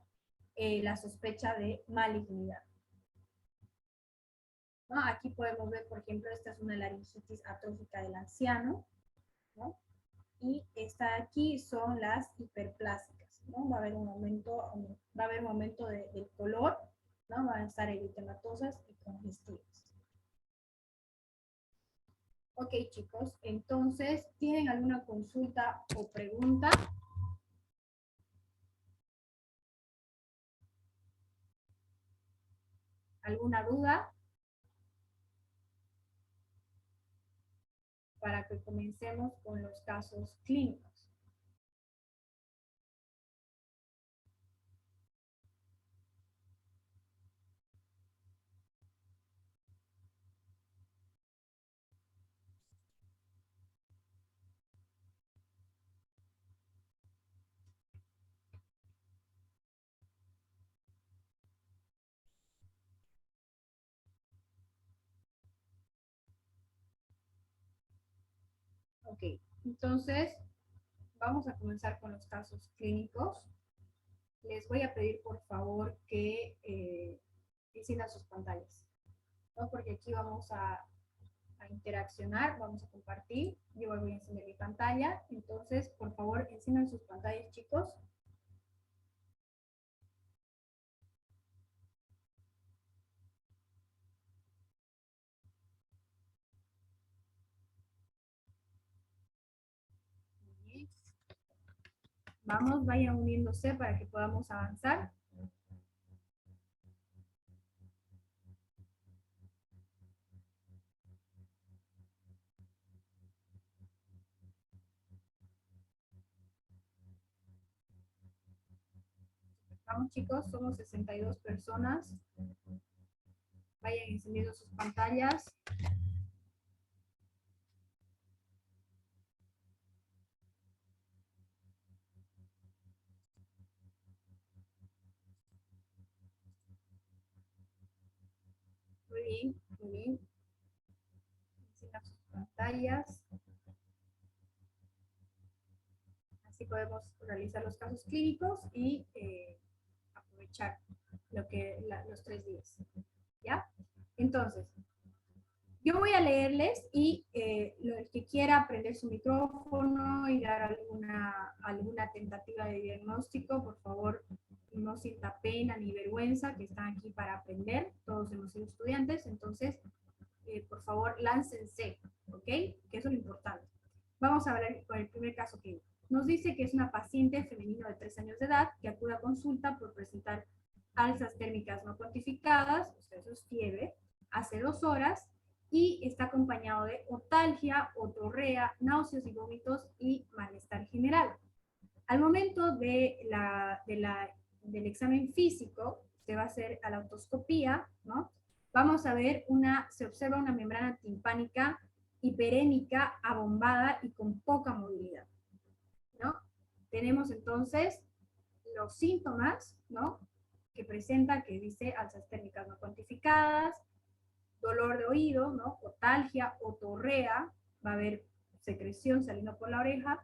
la sospecha de malignidad, ¿no? Aquí podemos ver, por ejemplo, esta es una laringitis atrófica del anciano, ¿no? Y esta de aquí son las hiperplásicas, ¿no? Va a haber un aumento del color, ¿no? Van a estar eritematosas y congestivas. Ok, chicos, entonces, ¿tienen alguna consulta o pregunta? ¿Alguna duda? Para que comencemos con los casos clínicos. Entonces, vamos a comenzar con los casos clínicos. Les voy a pedir, por favor, que enciendan sus pantallas, ¿no? Porque aquí vamos a interaccionar, vamos a compartir. Yo voy a encender mi pantalla. Entonces, por favor, enciendan sus pantallas, chicos. Vamos, vayan uniéndose para que podamos avanzar. Vamos, chicos, somos 62 personas. Vayan encendiendo sus pantallas. Muy bien, muy bien. Enciendan sus pantallas. Así podemos realizar los casos clínicos y aprovechar los 3 días. ¿Ya? Entonces, yo voy a leerles y el que quiera prender su micrófono y dar alguna tentativa de diagnóstico, por favor, no sienta pena ni vergüenza, que están aquí para aprender. Todos hemos sido estudiantes, entonces, por favor, láncense, ¿ok? Que eso es lo importante. Vamos a hablar con el primer caso clínico. Nos dice que es una paciente femenina de 3 años de edad que acude a consulta por presentar alzas térmicas no cuantificadas, o sea, eso es fiebre, hace 2 horas, y está acompañado de otalgia, otorrea, náuseas y vómitos y malestar general. Al momento del examen físico, se va a hacer a la otoscopía, ¿no? Vamos a ver se observa una membrana timpánica hiperémica, abombada y con poca movilidad, ¿no? Tenemos entonces los síntomas, ¿no? Que presenta, que dice alzas térmicas no cuantificadas, dolor de oído, ¿no? Otalgia, otorrea, va a haber secreción saliendo por la oreja,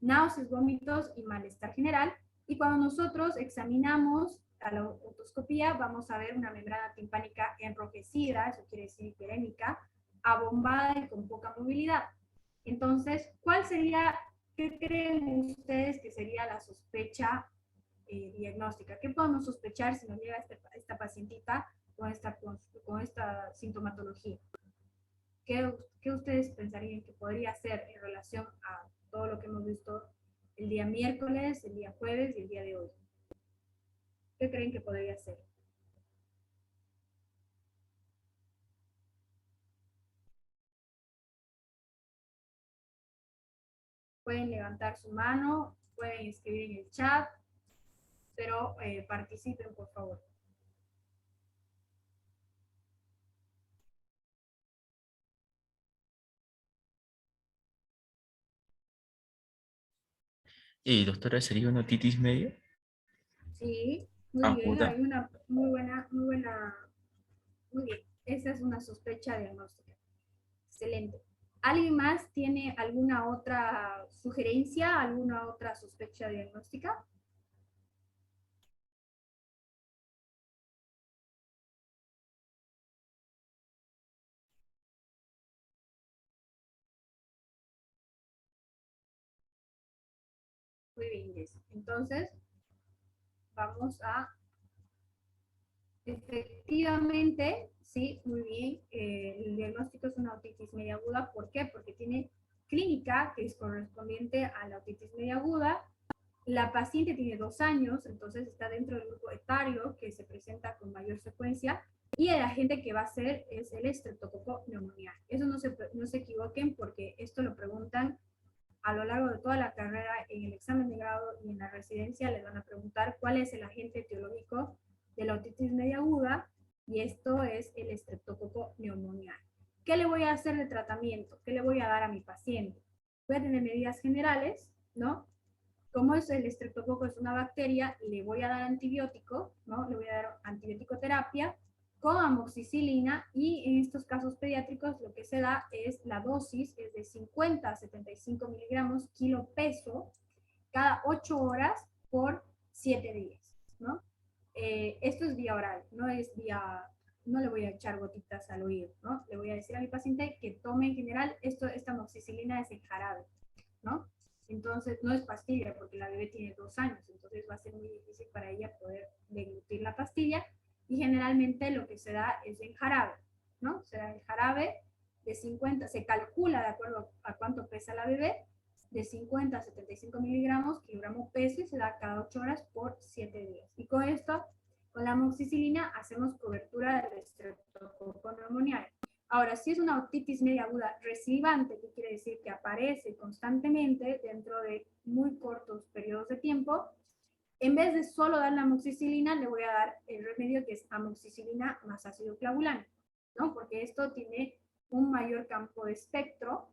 náuseas, vómitos y malestar general. Y cuando nosotros examinamos a la otoscopía, vamos a ver una membrana timpánica enrojecida, eso quiere decir hiperémica, abombada y con poca movilidad. Entonces, qué creen ustedes que sería la sospecha diagnóstica? ¿Qué podemos sospechar si nos llega esta pacientita con esta sintomatología? ¿Qué ustedes pensarían que podría ser en relación a todo lo que hemos visto el día miércoles, el día jueves y el día de hoy? ¿Qué creen que podría ser? Pueden levantar su mano, pueden escribir en el chat, pero participen, por favor. Doctora, ¿sería una otitis media? Sí, muy bien, Aguda. hay una muy buena, muy bien. Esa es una sospecha diagnóstica. Excelente. ¿Alguien más tiene alguna otra sugerencia, alguna otra sospecha diagnóstica? Muy bien, Jess. Entonces, vamos a... Efectivamente, sí, muy bien. El diagnóstico es una otitis media aguda. ¿Por qué? Porque tiene clínica que es correspondiente a la otitis media aguda. La paciente tiene 2 años, entonces está dentro del grupo etario que se presenta con mayor frecuencia. Y el agente que va a ser es el estreptococo neumoniae. Eso no se equivoquen porque esto lo preguntan a lo largo de toda la carrera en el examen de grado y en la residencia. Les van a preguntar cuál es el agente etiológico de la otitis media aguda y esto es el estreptococo neumoniae. ¿Qué le voy a hacer de tratamiento? ¿Qué le voy a dar a mi paciente? Voy a tener medidas generales, ¿no? Como es el estreptococo es una bacteria, le voy a dar antibiótico, ¿no? Le voy a dar antibiótico terapia con amoxicilina, y en estos casos pediátricos lo que se da es la dosis es de 50 a 75 miligramos kilo peso cada 8 horas por 7 días, ¿no? Esto es vía oral, no es vía, no le voy a echar gotitas al oído, ¿no? Le voy a decir a mi paciente que tome en general, esta amoxicilina es en jarabe, ¿no? Entonces, no es pastilla, porque la bebé tiene 2 años, entonces va a ser muy difícil para ella poder deglutir la pastilla, y generalmente lo que se da es en jarabe, ¿no? Se da el jarabe de 50, se calcula de acuerdo a cuánto pesa la bebé, de 50 a 75 miligramos, kilogramo peso, y se da cada 8 horas por 7 días. Y con esto, con la amoxicilina, hacemos cobertura del estreptococo neumoniae. Ahora, si es una otitis media aguda recidivante, que quiere decir que aparece constantemente dentro de muy cortos periodos de tiempo, en vez de solo dar la amoxicilina, le voy a dar el remedio que es amoxicilina más ácido clavulánico, ¿no? Porque esto tiene un mayor campo de espectro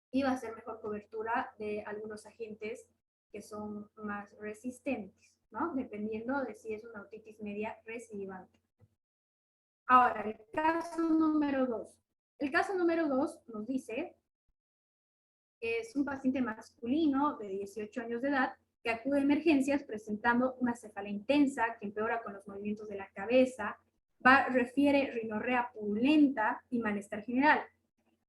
y va a ser mejor cobertura de algunos agentes que son más resistentes, ¿no? Dependiendo de si es una otitis media recidivante. Ahora, el caso número 2. El caso número 2 nos dice, es un paciente masculino de 18 años de edad que acude a emergencias presentando una cefalea intensa que empeora con los movimientos de la cabeza, refiere rinorrea purulenta y malestar general.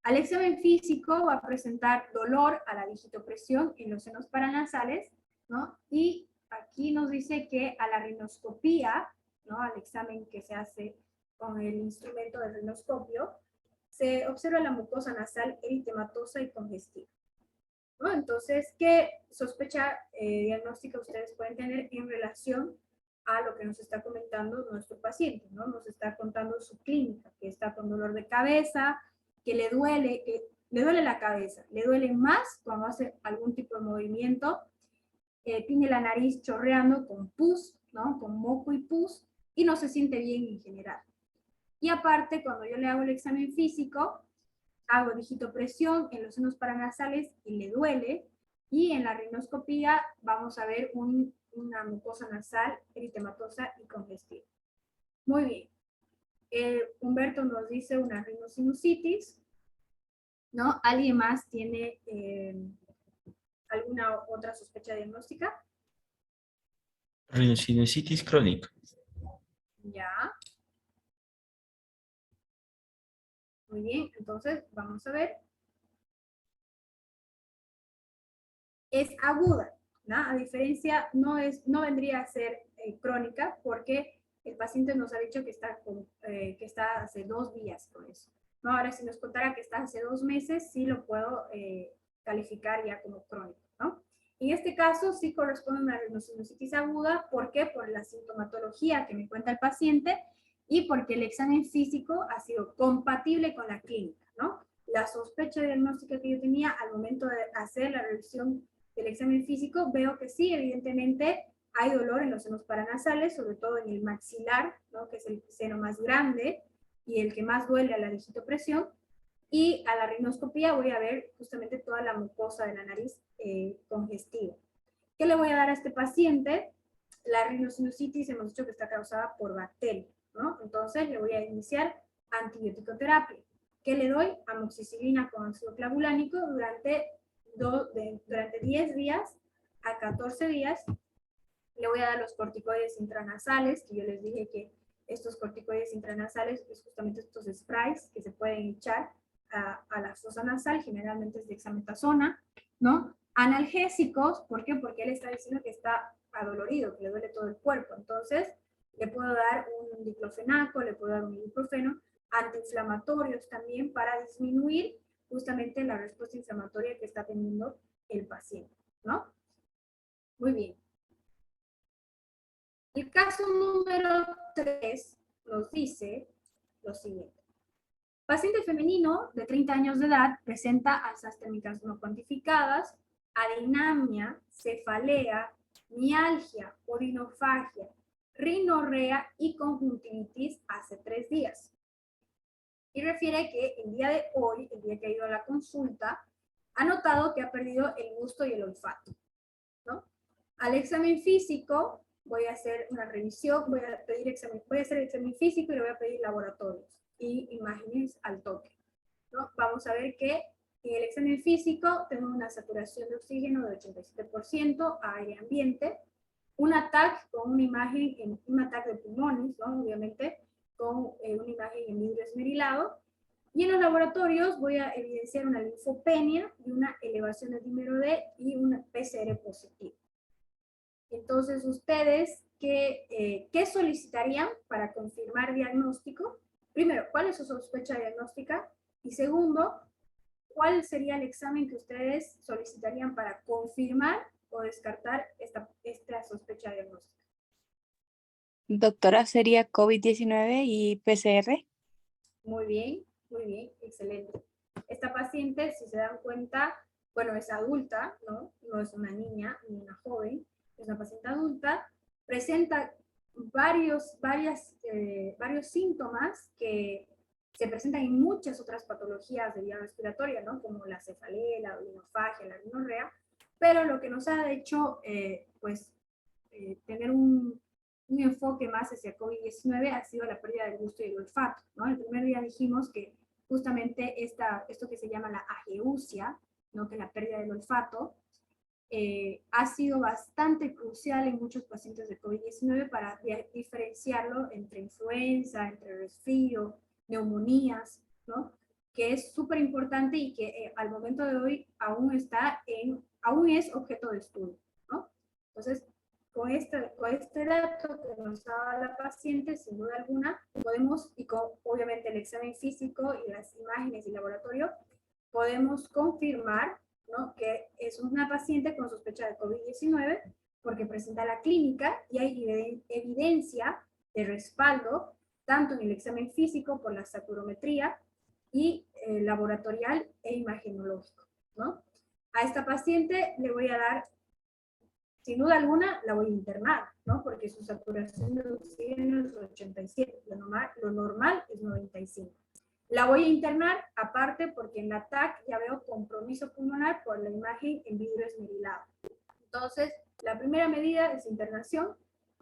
Al examen físico va a presentar dolor a la digitopresión en los senos paranasales, ¿no? Y aquí nos dice que a la rinoscopía, ¿no? Al examen que se hace con el instrumento del rinoscopio, se observa la mucosa nasal eritematosa y congestiva, ¿no? Entonces, ¿qué sospecha diagnóstica ustedes pueden tener en relación a lo que nos está comentando nuestro paciente, ¿no? Nos está contando su clínica, que está con dolor de cabeza, que le duele la cabeza, le duele más cuando hace algún tipo de movimiento, tiene la nariz chorreando con pus, ¿no? Con moco y pus, y no se siente bien en general. Y aparte, cuando yo le hago el examen físico, hago digitopresión en los senos paranasales y le duele, y en la rinoscopía vamos a ver una mucosa nasal eritematosa y congestiva. Muy bien. Humberto nos dice una rinosinusitis, ¿no? ¿Alguien más tiene alguna otra sospecha diagnóstica? Rhinosinusitis crónica. Ya. Muy bien, entonces vamos a ver. Es aguda, ¿no? A diferencia, no vendría a ser crónica, porque el paciente nos ha dicho que está hace 2 días con eso, ¿no? Ahora, si nos contara que está hace 2 meses, sí lo puedo calificar ya como crónico, ¿no? En este caso sí corresponde a una rhinosinusitis aguda. ¿Por qué? Por la sintomatología que me cuenta el paciente y porque el examen físico ha sido compatible con la clínica, ¿no? La sospecha diagnóstica que yo tenía al momento de hacer la revisión del examen físico, veo que sí, evidentemente hay dolor en los senos paranasales, sobre todo en el maxilar, ¿no? Que es el seno más grande y el que más duele a la digitopresión. Y a la rinoscopía voy a ver justamente toda la mucosa de la nariz congestiva. ¿Qué le voy a dar a este paciente? La rinosinusitis hemos dicho que está causada por bacterias, ¿no? Entonces le voy a iniciar antibiótico-terapia. ¿Qué le doy? Amoxicilina con ácido clavulánico durante 10 días a 14 días. Le voy a dar los corticoides intranasales, que yo les dije que estos corticoides intranasales es justamente estos sprays que se pueden echar a la fosa nasal, generalmente es dexametasona, ¿no? Analgésicos, ¿por qué? Porque él está diciendo que está adolorido, que le duele todo el cuerpo. Entonces, le puedo dar un diclofenaco, le puedo dar un ibuprofeno, antiinflamatorios también para disminuir justamente la respuesta inflamatoria que está teniendo el paciente, ¿no? Muy bien. El caso número 3 nos dice lo siguiente. Paciente femenino de 30 años de edad presenta alzas térmicas no cuantificadas, adinamia, cefalea, mialgia, orinofagia, rinorrea y conjuntivitis hace 3 días. Y refiere que el día de hoy, el día que ha ido a la consulta, ha notado que ha perdido el gusto y el olfato, ¿no? Al examen físico voy a hacer una revisión, voy a hacer el examen físico y le voy a pedir laboratorios y imágenes al toque, ¿no? Vamos a ver que en el examen físico tengo una saturación de oxígeno de 87%, aire ambiente, un ATAC con una imagen, un ATAC de pulmones, ¿no? Obviamente, con una imagen en vidrio esmerilado. Y en los laboratorios voy a evidenciar una linfopenia y una elevación del dímero D y una PCR positivo. Entonces, ustedes, ¿qué solicitarían para confirmar diagnóstico? Primero, ¿cuál es su sospecha diagnóstica? Y segundo, ¿cuál sería el examen que ustedes solicitarían para confirmar o descartar esta sospecha diagnóstica? Doctora, sería COVID-19 y PCR. Muy bien, excelente. Esta paciente, si se dan cuenta, bueno, es adulta, ¿no? No es una niña ni una joven, es una paciente adulta, presenta varios síntomas que se presentan en muchas otras patologías de vía respiratoria, ¿no? Como la cefalea, la odinofagia, la rinorrea, pero lo que nos ha hecho, tener un enfoque más hacia COVID-19 ha sido la pérdida del gusto y el olfato, ¿no? El primer día dijimos que justamente esto que se llama la ageusia, ¿no? Que es la pérdida del olfato, ha sido bastante crucial en muchos pacientes de COVID-19 para diferenciarlo entre influenza, entre resfrío, neumonías, ¿no? Que es súper importante y que al momento de hoy aún es objeto de estudio, ¿no? Entonces, con este dato que nos da la paciente, sin duda alguna, podemos, y con obviamente el examen físico y las imágenes y laboratorio, podemos confirmar, ¿no? Que es una paciente con sospecha de COVID-19 porque presenta la clínica y hay evidencia de respaldo tanto en el examen físico por la saturometría y laboratorial e imagenológico, ¿no? A esta paciente le voy a dar, sin duda alguna, la voy a internar, ¿no? Porque su saturación de oxígeno es 87, lo normal es 95. La voy a internar aparte porque en la TAC ya veo compromiso pulmonar por la imagen en vidrio esmerilado. Entonces, la primera medida es internación.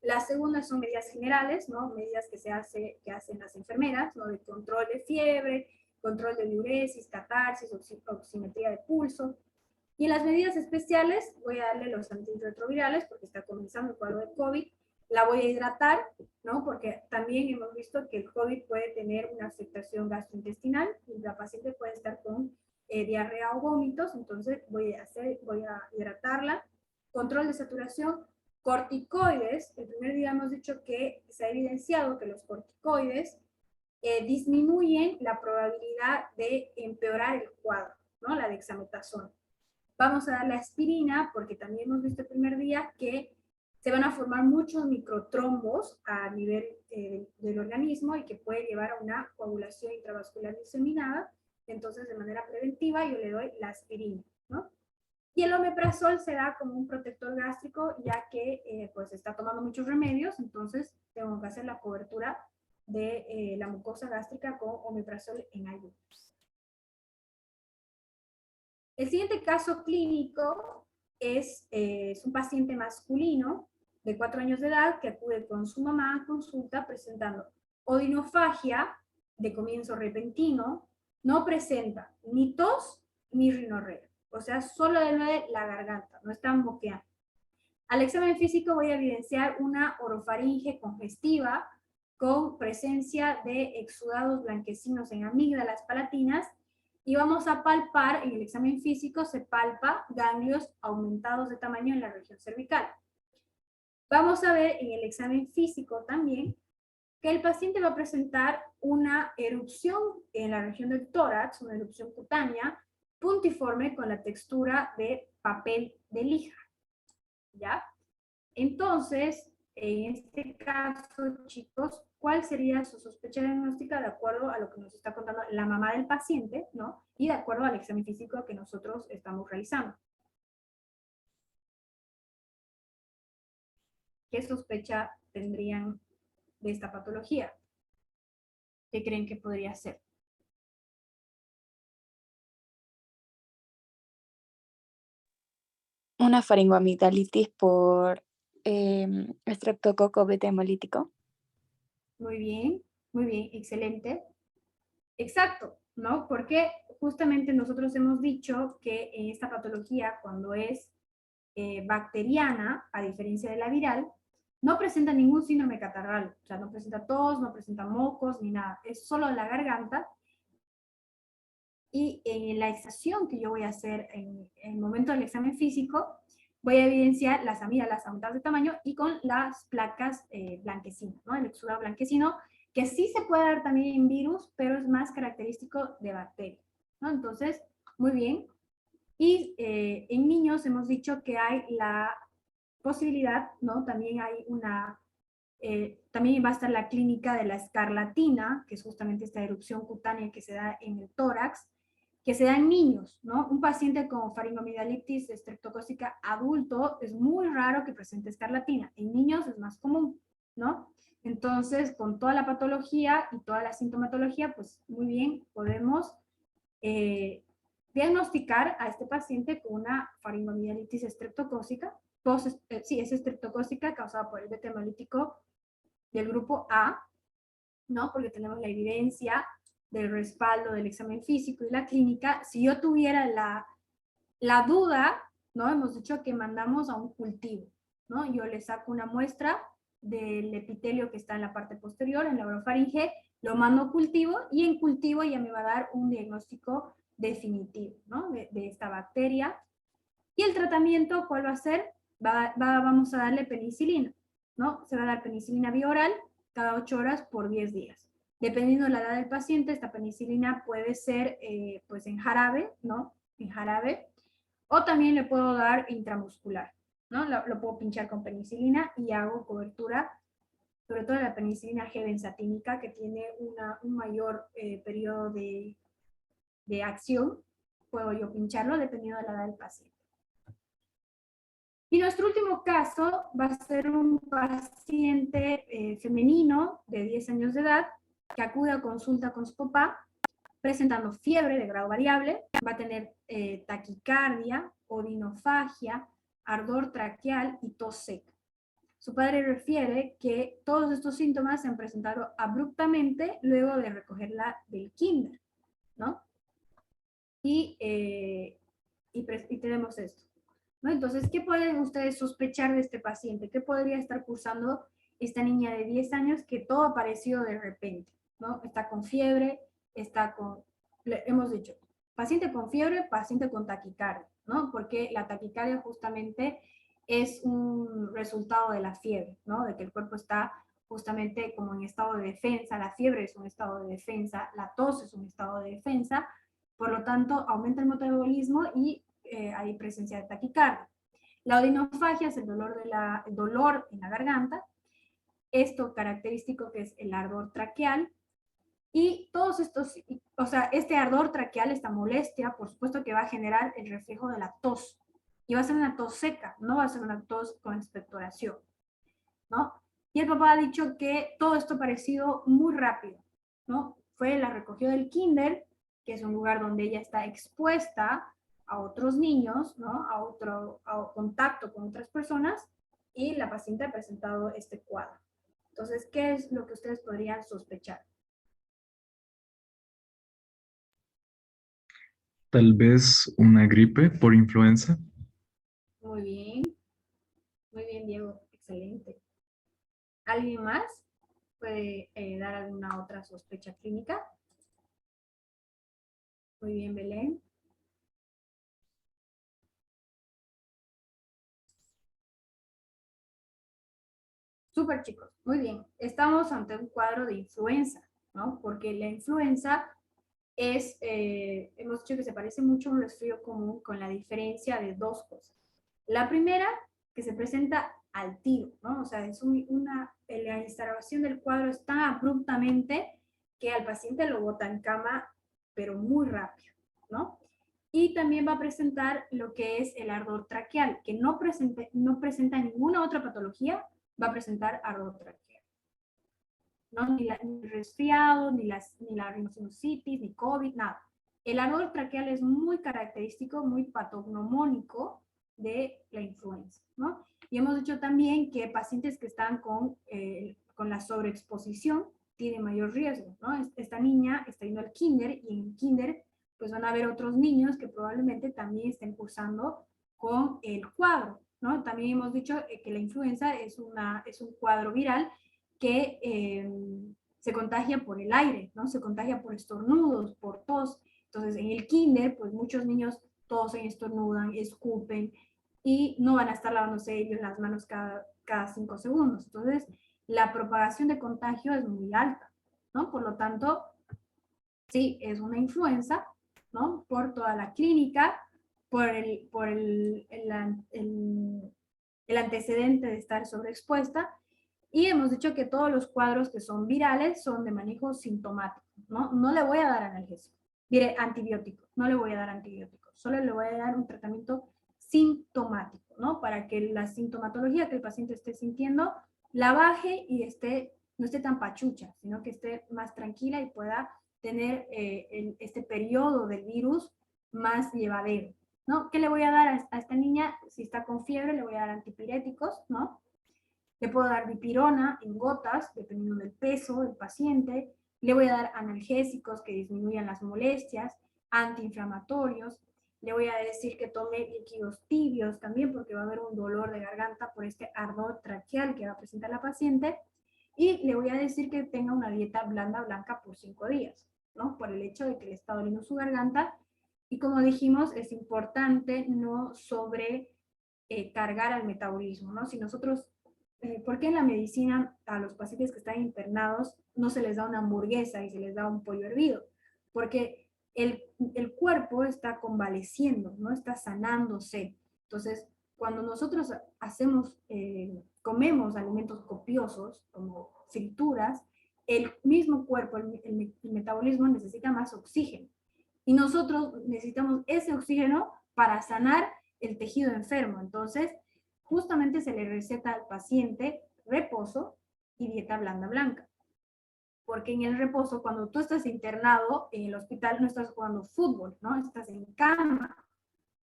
La segunda son medidas generales, ¿no? Medidas que hacen las enfermeras, ¿no? De control de fiebre, control de diuresis, catarsis, oximetría de pulso. Y en las medidas especiales voy a darle los antirretrovirales porque está comenzando el cuadro de COVID. La voy a hidratar, ¿no? Porque también hemos visto que el COVID puede tener una afectación gastrointestinal y la paciente puede estar con diarrea o vómitos, entonces voy a hidratarla. Control de saturación, corticoides. El primer día hemos dicho que se ha evidenciado que los corticoides disminuyen la probabilidad de empeorar el cuadro, ¿no? La dexametasona. Vamos a darle aspirina porque también hemos visto el primer día que se van a formar muchos microtrombos a nivel del organismo y que puede llevar a una coagulación intravascular diseminada. Entonces, de manera preventiva, yo le doy la aspirina, ¿no? Y el omeprazol se da como un protector gástrico, ya que pues está tomando muchos remedios, entonces tengo que hacer la cobertura de la mucosa gástrica con omeprazol en ayunas. El siguiente caso clínico es un paciente masculino de 4 años de edad que acude con su mamá a consulta presentando odinofagia de comienzo repentino, no presenta ni tos ni rinorrea, o sea, solo de la garganta, no está moqueando. Al examen físico voy a evidenciar una orofaringe congestiva con presencia de exudados blanquecinos en amígdalas palatinas y vamos a palpar, en el examen físico se palpa ganglios aumentados de tamaño en la región cervical. Vamos a ver en el examen físico también que el paciente va a presentar una erupción en la región del tórax, una erupción cutánea, puntiforme con la textura de papel de lija, ¿ya? Entonces, en este caso, chicos, ¿cuál sería su sospecha diagnóstica de acuerdo a lo que nos está contando la mamá del paciente, ¿no? Y de acuerdo al examen físico que nosotros estamos realizando? ¿Qué sospecha tendrían de esta patología? ¿Qué creen que podría ser? Una faringoamigdalitis por estreptococo beta hemolítico. Muy bien, excelente. Exacto, ¿no? Porque justamente nosotros hemos dicho que en esta patología, cuando es bacteriana, a diferencia de la viral, no presenta ningún síndrome catarral, o sea, no presenta tos, no presenta mocos, ni nada, es solo la garganta. Y en la extracción que yo voy a hacer en el momento del examen físico, voy a evidenciar las amígdalas aumentadas de tamaño y con las placas blanquecinas, ¿no? El exudado blanquecino, que sí se puede dar también en virus, pero es más característico de bacterias, ¿no? Entonces, muy bien. Y en niños hemos dicho que hay la posibilidad, ¿no? También hay una, también va a estar la clínica de la escarlatina, que es justamente esta erupción cutánea que se da en el tórax, que se da en niños, ¿no? Un paciente con faringoamigdalitis estreptocócica adulto es muy raro que presente escarlatina. En niños es más común, ¿no? Entonces, con toda la patología y toda la sintomatología, pues muy bien, podemos diagnosticar a este paciente con una faringoamigdalitis estreptocócica. Sí, es estreptocócica causada por el beta hemolítico del grupo A, ¿no? Porque tenemos la evidencia del respaldo del examen físico y la clínica. Si yo tuviera la duda, ¿no? Hemos dicho que mandamos a un cultivo, ¿no? Yo le saco una muestra del epitelio que está en la parte posterior, en la orofaringe, lo mando a cultivo y en cultivo ya me va a dar un diagnóstico definitivo, ¿no? De esta bacteria. Y el tratamiento, ¿cuál va a ser? Vamos a darle penicilina, ¿no? Se va a dar penicilina bioral cada 8 horas por 10 días. Dependiendo de la edad del paciente, esta penicilina puede ser pues en jarabe, ¿no? En jarabe. O también le puedo dar intramuscular, ¿no? Lo puedo pinchar con penicilina y hago cobertura, sobre todo la penicilina G-benzatínica, que tiene un mayor periodo de acción. Puedo yo pincharlo dependiendo de la edad del paciente. Y nuestro último caso va a ser un paciente femenino de 10 años de edad que acude a consulta con su papá presentando fiebre de grado variable, va a tener taquicardia, odinofagia, ardor traqueal y tos seca. Su padre refiere que todos estos síntomas se han presentado abruptamente luego de recogerla del kinder, ¿no? Y tenemos esto, ¿no? Entonces, ¿qué pueden ustedes sospechar de este paciente? ¿Qué podría estar cursando esta niña de 10 años que todo ha aparecido de repente, ¿no? Está con fiebre, está con, hemos dicho, paciente con fiebre, paciente con taquicardia, ¿no? Porque la taquicardia justamente es un resultado de la fiebre, ¿no? De que el cuerpo está justamente como en estado de defensa, la fiebre es un estado de defensa, la tos es un estado de defensa, por lo tanto aumenta el metabolismo y hay presencia de taquicardia. La odinofagia es el dolor en la garganta, esto característico que es el ardor traqueal, y todos estos, o sea, este ardor traqueal, esta molestia, por supuesto que va a generar el reflejo de la tos, y va a ser una tos seca, no va a ser una tos con expectoración, ¿no? Y el papá ha dicho que todo esto ha parecido muy rápido, ¿no? La recogió del kinder, que es un lugar donde ella está expuesta a otros niños, ¿no? A contacto con otras personas, y la paciente ha presentado este cuadro. Entonces, ¿qué es lo que ustedes podrían sospechar? Tal vez una gripe por influenza. Muy bien, Diego, excelente. ¿Alguien más puede dar alguna otra sospecha clínica? Muy bien, Belén. Súper, chicos, muy bien. Estamos ante un cuadro de influenza, ¿no? Porque la influenza es, hemos dicho que se parece mucho a un resfrío común con la diferencia de dos cosas. La primera, que se presenta al tiro, ¿no? O sea, es la instalación del cuadro es tan abruptamente que al paciente lo bota en cama, pero muy rápido, ¿no? Y también va a presentar lo que es el ardor traqueal, que no presenta ninguna otra patología, va a presentar ardor traqueal. ¿No? Ni resfriado, ni la rinosinusitis, ni COVID, nada. El ardor traqueal es muy característico, muy patognomónico de la influenza, ¿no? Y hemos dicho también que pacientes que están con la sobreexposición tienen mayor riesgo, ¿no? Esta niña está yendo al kinder y en el kinder pues van a haber otros niños que probablemente también estén cursando con el cuadro, ¿no? También hemos dicho que la influenza es un cuadro viral que se contagia por el aire, ¿no? Se contagia por estornudos, por tos. Entonces, en el kinder, pues muchos niños tosen, estornudan, escupen, y no van a estar lavándose ellos las manos cada 5 segundos. Entonces, la propagación de contagio es muy alta, ¿no? Por lo tanto, sí, es una influenza, ¿no? Por toda la clínica, por el antecedente de estar sobreexpuesta, y hemos dicho que todos los cuadros que son virales son de manejo sintomático, ¿no? No le voy a dar analgésico, diré antibiótico, no le voy a dar antibiótico, solo le voy a dar un tratamiento sintomático, ¿no? Para que la sintomatología que el paciente esté sintiendo la baje y no esté tan pachucha, sino que esté más tranquila y pueda tener este periodo del virus más llevadero, ¿no? ¿Qué le voy a dar a esta niña? Si está con fiebre, le voy a dar antipiréticos, ¿no? Le puedo dar dipirona en gotas, dependiendo del peso del paciente. Le voy a dar analgésicos que disminuyan las molestias, antiinflamatorios. Le voy a decir que tome líquidos tibios también, porque va a haber un dolor de garganta por este ardor tracheal que va a presentar la paciente. Y le voy a decir que tenga una dieta blanda blanca por 5 días, ¿no? Por el hecho de que le está doliendo su garganta. Y como dijimos, es importante no sobrecargar al metabolismo, ¿no? Si nosotros ¿por qué en la medicina a los pacientes que están internados no se les da una hamburguesa y se les da un pollo hervido? Porque el cuerpo está convaleciendo, ¿no? Está sanándose. Entonces, cuando nosotros comemos alimentos copiosos, como frituras, el mismo cuerpo, el metabolismo necesita más oxígeno. Y nosotros necesitamos ese oxígeno para sanar el tejido enfermo. Entonces, justamente se le receta al paciente reposo y dieta blanda blanca. Porque en el reposo, cuando tú estás internado en el hospital, no estás jugando fútbol, ¿no? Estás en cama.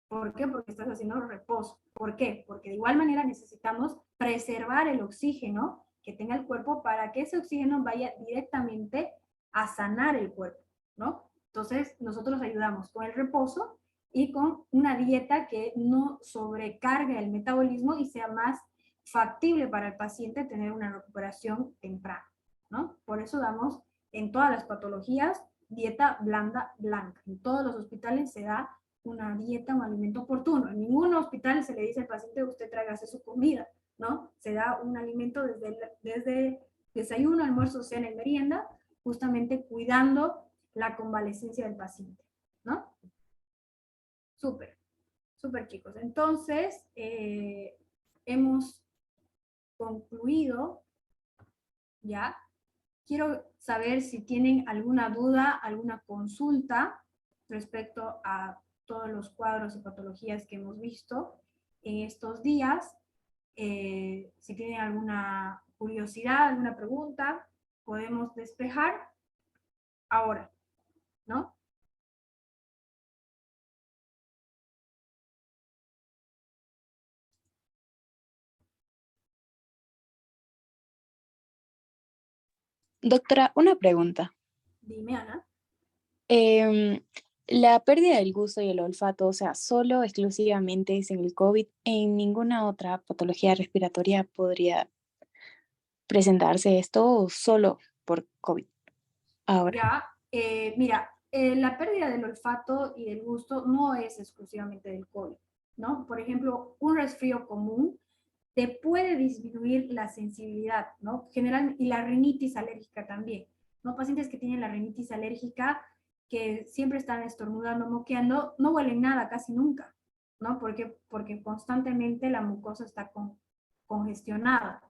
¿Por qué? Porque estás haciendo reposo. ¿Por qué? Porque de igual manera necesitamos preservar el oxígeno que tenga el cuerpo para que ese oxígeno vaya directamente a sanar el cuerpo, ¿no? Entonces, nosotros ayudamos con el reposo y con una dieta que no sobrecargue el metabolismo y sea más factible para el paciente tener una recuperación temprana, ¿no? Por eso damos en todas las patologías dieta blanda blanca. En todos los hospitales se da una dieta, un alimento oportuno. En ningún hospital se le dice al paciente, usted tráigase su comida, ¿no? Se da un alimento desde desayuno, almuerzo, cena y merienda, justamente cuidando la convalecencia del paciente, ¿no? Súper, súper chicos. Entonces, hemos concluido, ¿ya? Quiero saber si tienen alguna duda, alguna consulta respecto a todos los cuadros y patologías que hemos visto en estos días. Si tienen alguna curiosidad, alguna pregunta, podemos despejar ahora, ¿no? Doctora, una pregunta. Dime, Ana. Em, la pérdida del gusto y el olfato, o sea, solo exclusivamente es en el COVID, en ninguna otra patología respiratoria podría presentarse esto o solo por COVID. Ahora, Ya, mira, la pérdida del olfato y del gusto no es exclusivamente del COVID, ¿no? Por ejemplo, un resfrío común te puede disminuir la sensibilidad, ¿no? General, y la rinitis alérgica también, ¿no? Pacientes que tienen la rinitis alérgica, que siempre están estornudando, moqueando, no huelen nada casi nunca, ¿no? Porque constantemente la mucosa está congestionada.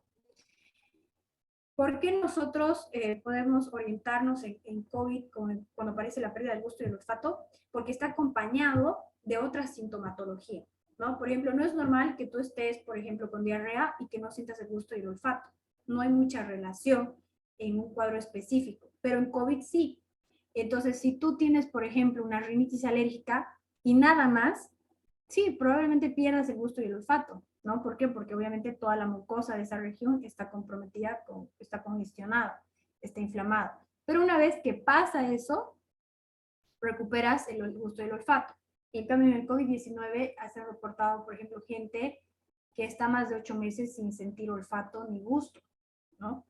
¿Por qué nosotros podemos orientarnos en COVID cuando aparece la pérdida del gusto y del olfato? Porque está acompañado de otra sintomatología, ¿no? Por ejemplo, no es normal que tú estés, por ejemplo, con diarrea y que no sientas el gusto y el olfato. No hay mucha relación en un cuadro específico, pero en COVID sí. Entonces, si tú tienes, por ejemplo, una rinitis alérgica y nada más, sí, probablemente pierdas el gusto y el olfato, ¿no? ¿Por qué? Porque obviamente toda la mucosa de esa región está comprometida, está congestionada, está inflamada. Pero una vez que pasa eso, recuperas el gusto y el olfato. En cambio, en el COVID-19 se ha reportado, por ejemplo, gente que está más de 8 meses sin sentir olfato ni gusto, ¿no?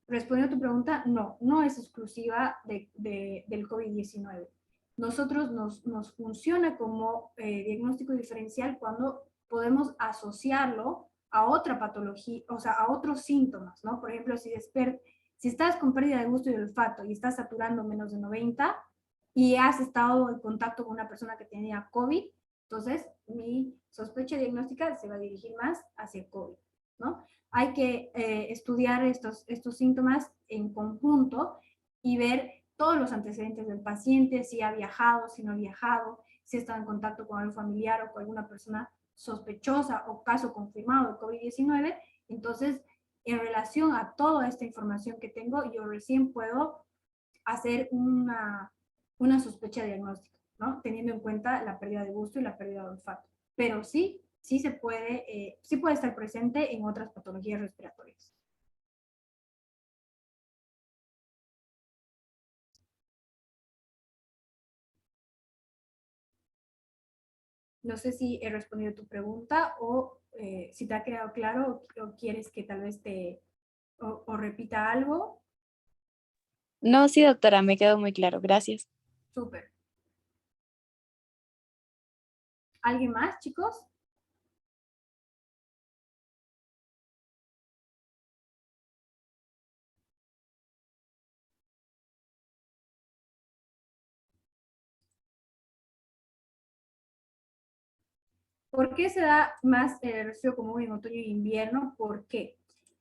Respondiendo a tu pregunta, no es exclusiva del COVID-19. Nosotros nos funciona como diagnóstico diferencial cuando podemos asociarlo a otra patología, o sea, a otros síntomas, ¿no? Por ejemplo, si estás con pérdida de gusto y olfato y estás saturando menos de 90 y has estado en contacto con una persona que tenía COVID, entonces mi sospecha diagnóstica se va a dirigir más hacia COVID, ¿no? Hay que estudiar estos síntomas en conjunto y ver todos los antecedentes del paciente, si ha viajado, si no ha viajado, si ha estado en contacto con algún familiar o con alguna persona sospechosa o caso confirmado de COVID-19. Entonces, en relación a toda esta información que tengo, yo recién puedo hacer una sospecha diagnóstica, ¿no? Teniendo en cuenta la pérdida de gusto y la pérdida de olfato. Pero sí sí puede estar presente en otras patologías respiratorias. No sé si he respondido tu pregunta o si te ha quedado claro o quieres que tal vez o repita algo. No, sí, doctora, me quedó muy claro. Gracias. Súper. ¿Alguien más, chicos? ¿Por qué se da más resfrío común en otoño e invierno? ¿Por qué?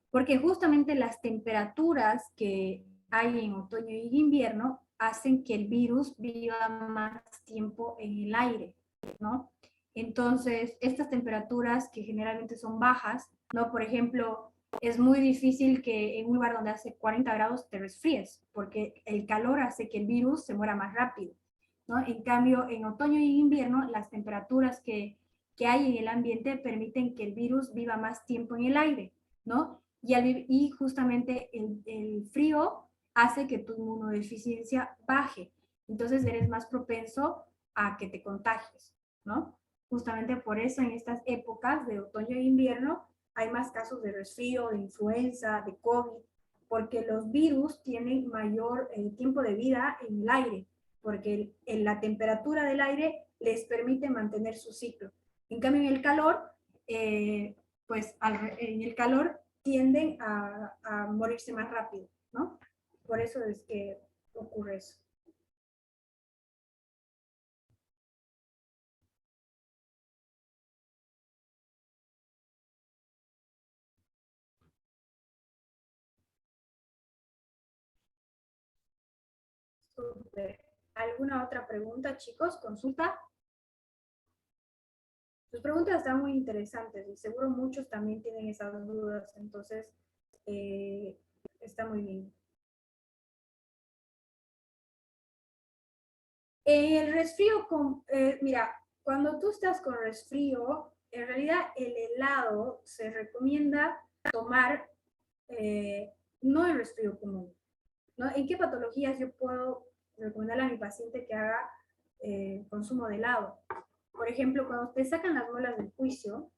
Porque justamente las temperaturas que hay en otoño y invierno hacen que el virus viva más tiempo en el aire, ¿no? Entonces, estas temperaturas que generalmente son bajas, ¿no? Por ejemplo, es muy difícil que en un lugar donde hace 40 grados te resfríes, porque el calor hace que el virus se muera más rápido, ¿no? En cambio, en otoño y invierno, las temperaturas que hay en el ambiente permiten que el virus viva más tiempo en el aire, ¿no? Y justamente el frío hace que tu inmunodeficiencia baje. Entonces eres más propenso a que te contagies, ¿no? Justamente por eso en estas épocas de otoño e invierno hay más casos de resfrío, de influenza, de COVID, porque los virus tienen mayor tiempo de vida en el aire, porque la temperatura del aire les permite mantener su ciclo. En cambio, en el calor, pues en el calor tienden a morirse más rápido, ¿no? Por eso es que ocurre eso. Super. ¿Alguna otra pregunta, chicos? ¿Consulta? Sus preguntas están muy interesantes y seguro muchos también tienen esas dudas, entonces está muy bien. El resfrío, mira, cuando tú estás con resfrío, en realidad el helado se recomienda tomar no el resfrío común, ¿no? ¿En qué patologías yo puedo recomendarle a mi paciente que haga consumo de helado? Por ejemplo, cuando te sacan las muelas del juicio,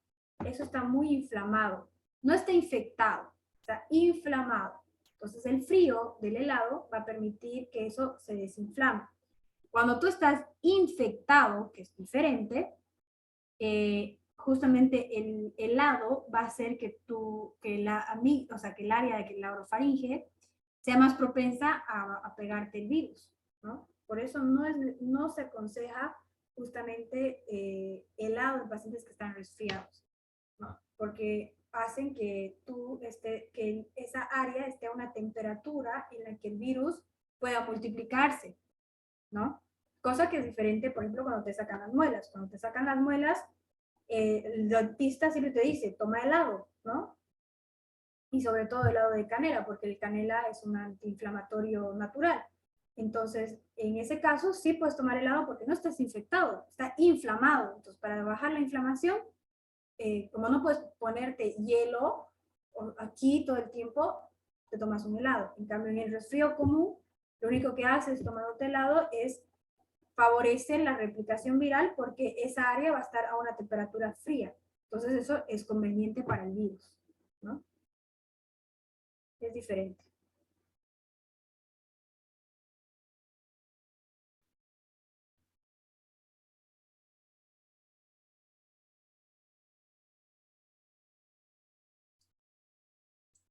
eso está muy inflamado. No está infectado, está inflamado. Entonces el frío del helado va a permitir que eso se desinflame. Cuando tú estás infectado, que es diferente, justamente el helado va a hacer que el área de la orofaringe sea más propensa a pegarte el virus, ¿no? Por eso no se aconseja justamente helado en pacientes que están resfriados, ¿no? Porque hacen que que esa área esté a una temperatura en la que el virus pueda multiplicarse, ¿no? Cosa que es diferente, por ejemplo, cuando te sacan las muelas. Cuando te sacan las muelas, el dentista siempre te dice, toma helado, ¿no? Y sobre todo helado de canela, porque el canela es un antiinflamatorio natural. Entonces, en ese caso, sí puedes tomar helado porque no estás infectado, está inflamado. Entonces, para bajar la inflamación, como no puedes ponerte hielo aquí todo el tiempo, te tomas un helado. En cambio, en el resfrío común, lo único que haces tomándote helado es favorecer la replicación viral porque esa área va a estar a una temperatura fría. Entonces eso es conveniente para el virus, ¿no? Es diferente.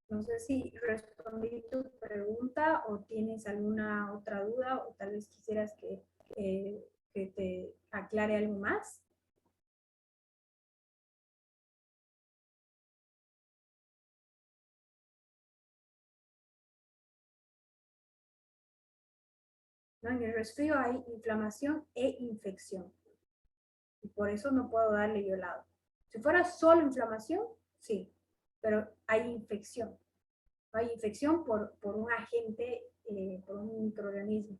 No sé si respondí tu pregunta o tienes alguna otra duda o tal vez quisieras que te aclare algo más. ¿No? En el resfrío hay inflamación e infección. Y por eso no puedo darle yo helado. Si fuera solo inflamación, sí, pero hay infección. Hay infección por un agente, por un microorganismo.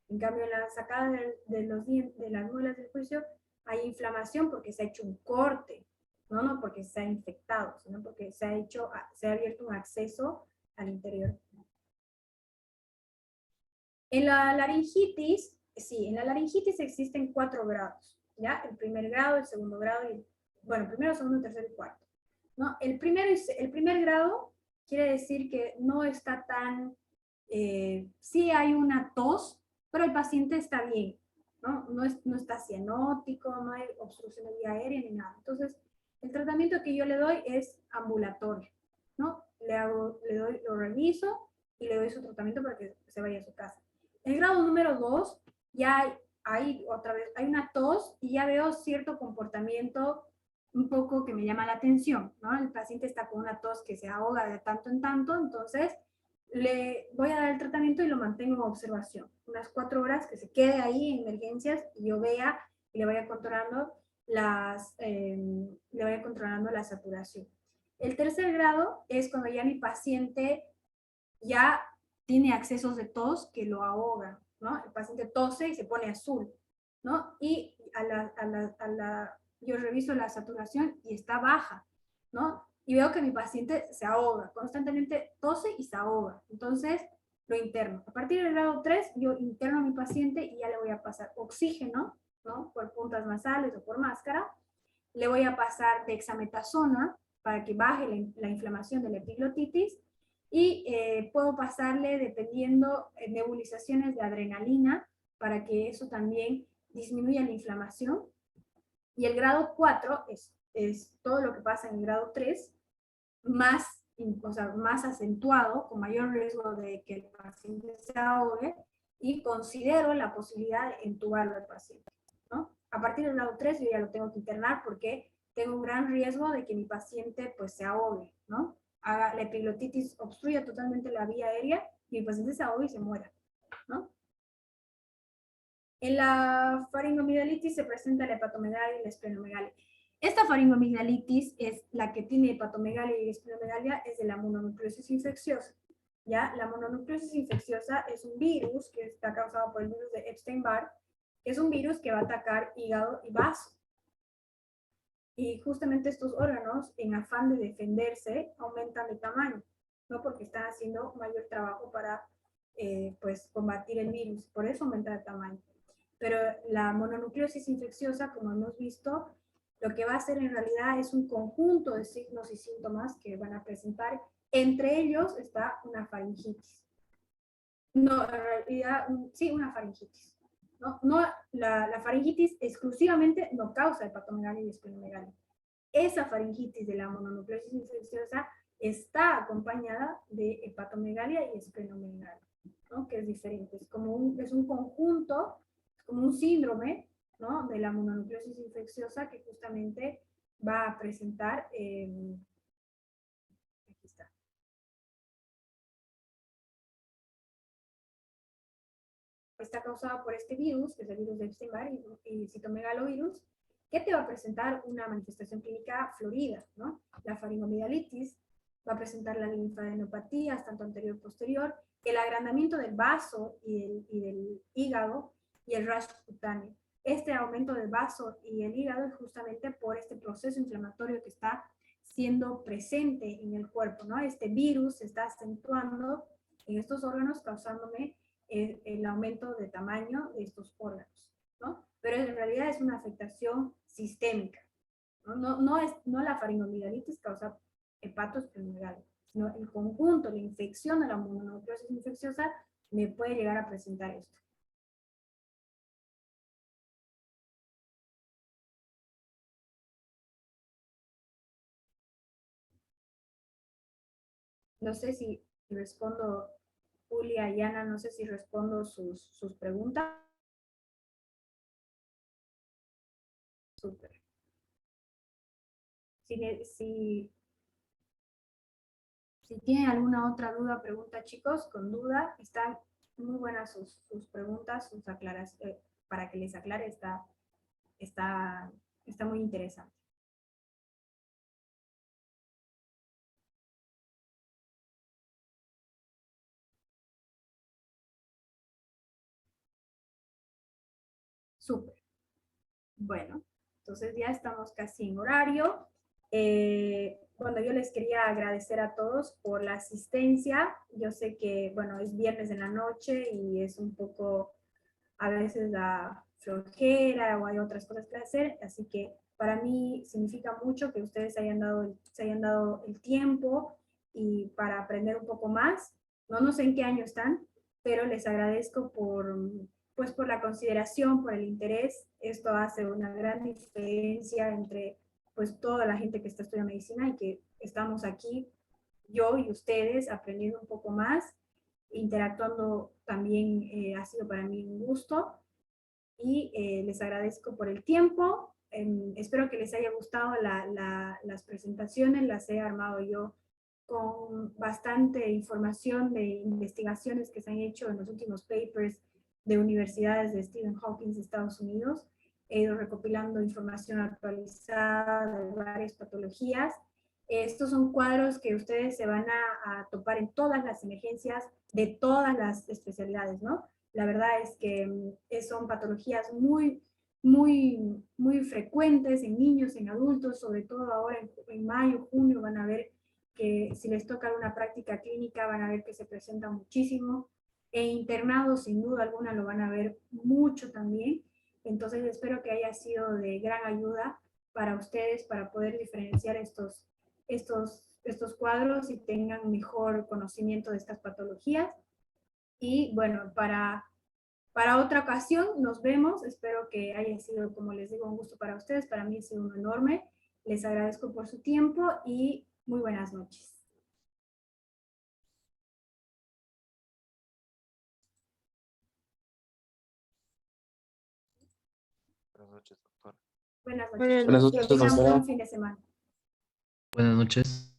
En cambio, en la sacada de las muelas del juicio hay inflamación porque se ha hecho un corte, no porque se ha infectado, sino porque se ha abierto un acceso al interior. En la laringitis, sí, en la laringitis existen 4 grados, ¿ya? El primer grado, el segundo grado, bueno, primero, segundo, tercero y cuarto, ¿no? El primer grado quiere decir que no está tan, sí hay una tos, pero el paciente está bien, ¿no? No está cianótico, no hay obstrucción de vía aérea ni nada. Entonces, el tratamiento que yo le doy es ambulatorio, ¿no? Lo reviso y le doy su tratamiento para que se vaya a su casa. El grado número 2, ya hay una tos y ya veo cierto comportamiento un poco que me llama la atención, ¿no? El paciente está con una tos que se ahoga de tanto en tanto, entonces le voy a dar el tratamiento y lo mantengo en observación. Unas 4 horas que se quede ahí en emergencias y yo vea y le vaya controlando la saturación. El tercer grado es cuando ya mi paciente ya tiene accesos de tos que lo ahogan, ¿no? El paciente tose y se pone azul, ¿no? Y yo reviso la saturación y está baja, ¿no? Y veo que mi paciente se ahoga, constantemente tose y se ahoga. Entonces, lo interno. A partir del grado 3, yo interno a mi paciente y ya le voy a pasar oxígeno, ¿no? Por puntas nasales o por máscara. Le voy a pasar dexametasona para que baje la inflamación de la epiglotitis y puedo pasarle, dependiendo, nebulizaciones de adrenalina para que eso también disminuya la inflamación. Y el grado 4 es todo lo que pasa en el grado 3, más acentuado, con mayor riesgo de que el paciente se ahogue, y considero la posibilidad de entubarlo al paciente, ¿no? A partir del grado 3 yo ya lo tengo que internar porque tengo un gran riesgo de que mi paciente pues se ahogue, ¿no? La epiglotitis obstruya totalmente la vía aérea y mi paciente se ahogue y se muera, ¿no? En la faringoamigdalitis se presenta la hepatomegalia y la esplenomegalia. Esta faringoamigdalitis es la que tiene hepatomegalia y esplenomegalia, es de la mononucleosis infecciosa. ¿Ya? La mononucleosis infecciosa es un virus que está causado por el virus de Epstein-Barr, que es un virus que va a atacar hígado y vaso. Y justamente estos órganos, en afán de defenderse, aumentan de tamaño, ¿no? Porque están haciendo mayor trabajo para pues, combatir el virus, por eso aumenta de tamaño. Pero la mononucleosis infecciosa, como hemos visto, lo que va a hacer en realidad es un conjunto de signos y síntomas que van a presentar. Entre ellos está una faringitis. No, en realidad, sí, una faringitis. La faringitis exclusivamente no causa hepatomegalia y esplenomegalia. Esa faringitis de la mononucleosis infecciosa está acompañada de hepatomegalia y esplenomegalia, ¿no? Que es diferente. Es un conjunto, como un síndrome, ¿no? De la mononucleosis infecciosa que justamente va a presentar, aquí está. Está causada por este virus, que es el virus de Epstein-Barr y citomegalovirus, que te va a presentar una manifestación clínica florida, ¿no? La faringoamigdalitis va a presentar la linfadenopatías, tanto anterior y posterior, el agrandamiento del vaso y del hígado y el rash cutáneo. este aumento del vaso y el hígado es justamente por este proceso inflamatorio que está siendo presente en el cuerpo, ¿no? Este virus se está acentuando en estos órganos causándome el aumento de tamaño de estos órganos, ¿no? Pero en realidad es una afectación sistémica, ¿no? No la faringoamigdalitis causa hepatosplenomegalia, sino el conjunto, la infección de la mononucleosis infecciosa me puede llegar a presentar esto. No sé si respondo, Julia y Ana, no sé si respondo sus preguntas. Súper. Si tienen alguna otra duda, pregunta, chicos, con duda, están muy buenas sus preguntas, sus aclaraciones, para que les aclare, está muy interesante. Súper. Bueno, entonces ya estamos casi en horario. Bueno, yo les quería agradecer a todos por la asistencia. Yo sé que, bueno, es viernes en la noche y es un poco, a veces la flojera o hay otras cosas que hacer, así que para mí significa mucho que ustedes se hayan dado el tiempo y para aprender un poco más. No sé en qué año están, pero les agradezco pues por la consideración, por el interés. Esto hace una gran diferencia entre pues toda la gente que está estudiando medicina y que estamos aquí, yo y ustedes, aprendiendo un poco más, interactuando también ha sido para mí un gusto y les agradezco por el tiempo. Espero que les haya gustado las presentaciones, las he armado yo con bastante información de investigaciones que se han hecho en los últimos papers de universidades de Stephen Hawking de Estados Unidos. He ido recopilando información actualizada de varias patologías. Estos son cuadros que ustedes se van a topar en todas las emergencias de todas las especialidades, ¿no? La verdad es que son patologías muy frecuentes en niños, en adultos, sobre todo ahora en mayo, junio, van a ver que si les toca una práctica clínica van a ver que se presenta muchísimo. E internados, sin duda alguna, lo van a ver mucho también. Entonces espero que haya sido de gran ayuda para ustedes para poder diferenciar estos cuadros y tengan mejor conocimiento de estas patologías. Y bueno, para otra ocasión nos vemos. Espero que haya sido, como les digo, un gusto para ustedes. Para mí ha sido un enorme. Les agradezco por su tiempo y muy buenas noches. Buenas noches, doctor. Buenas noches. Buenas noches, Que tengan un doctora. buen fin de semana. Buenas noches.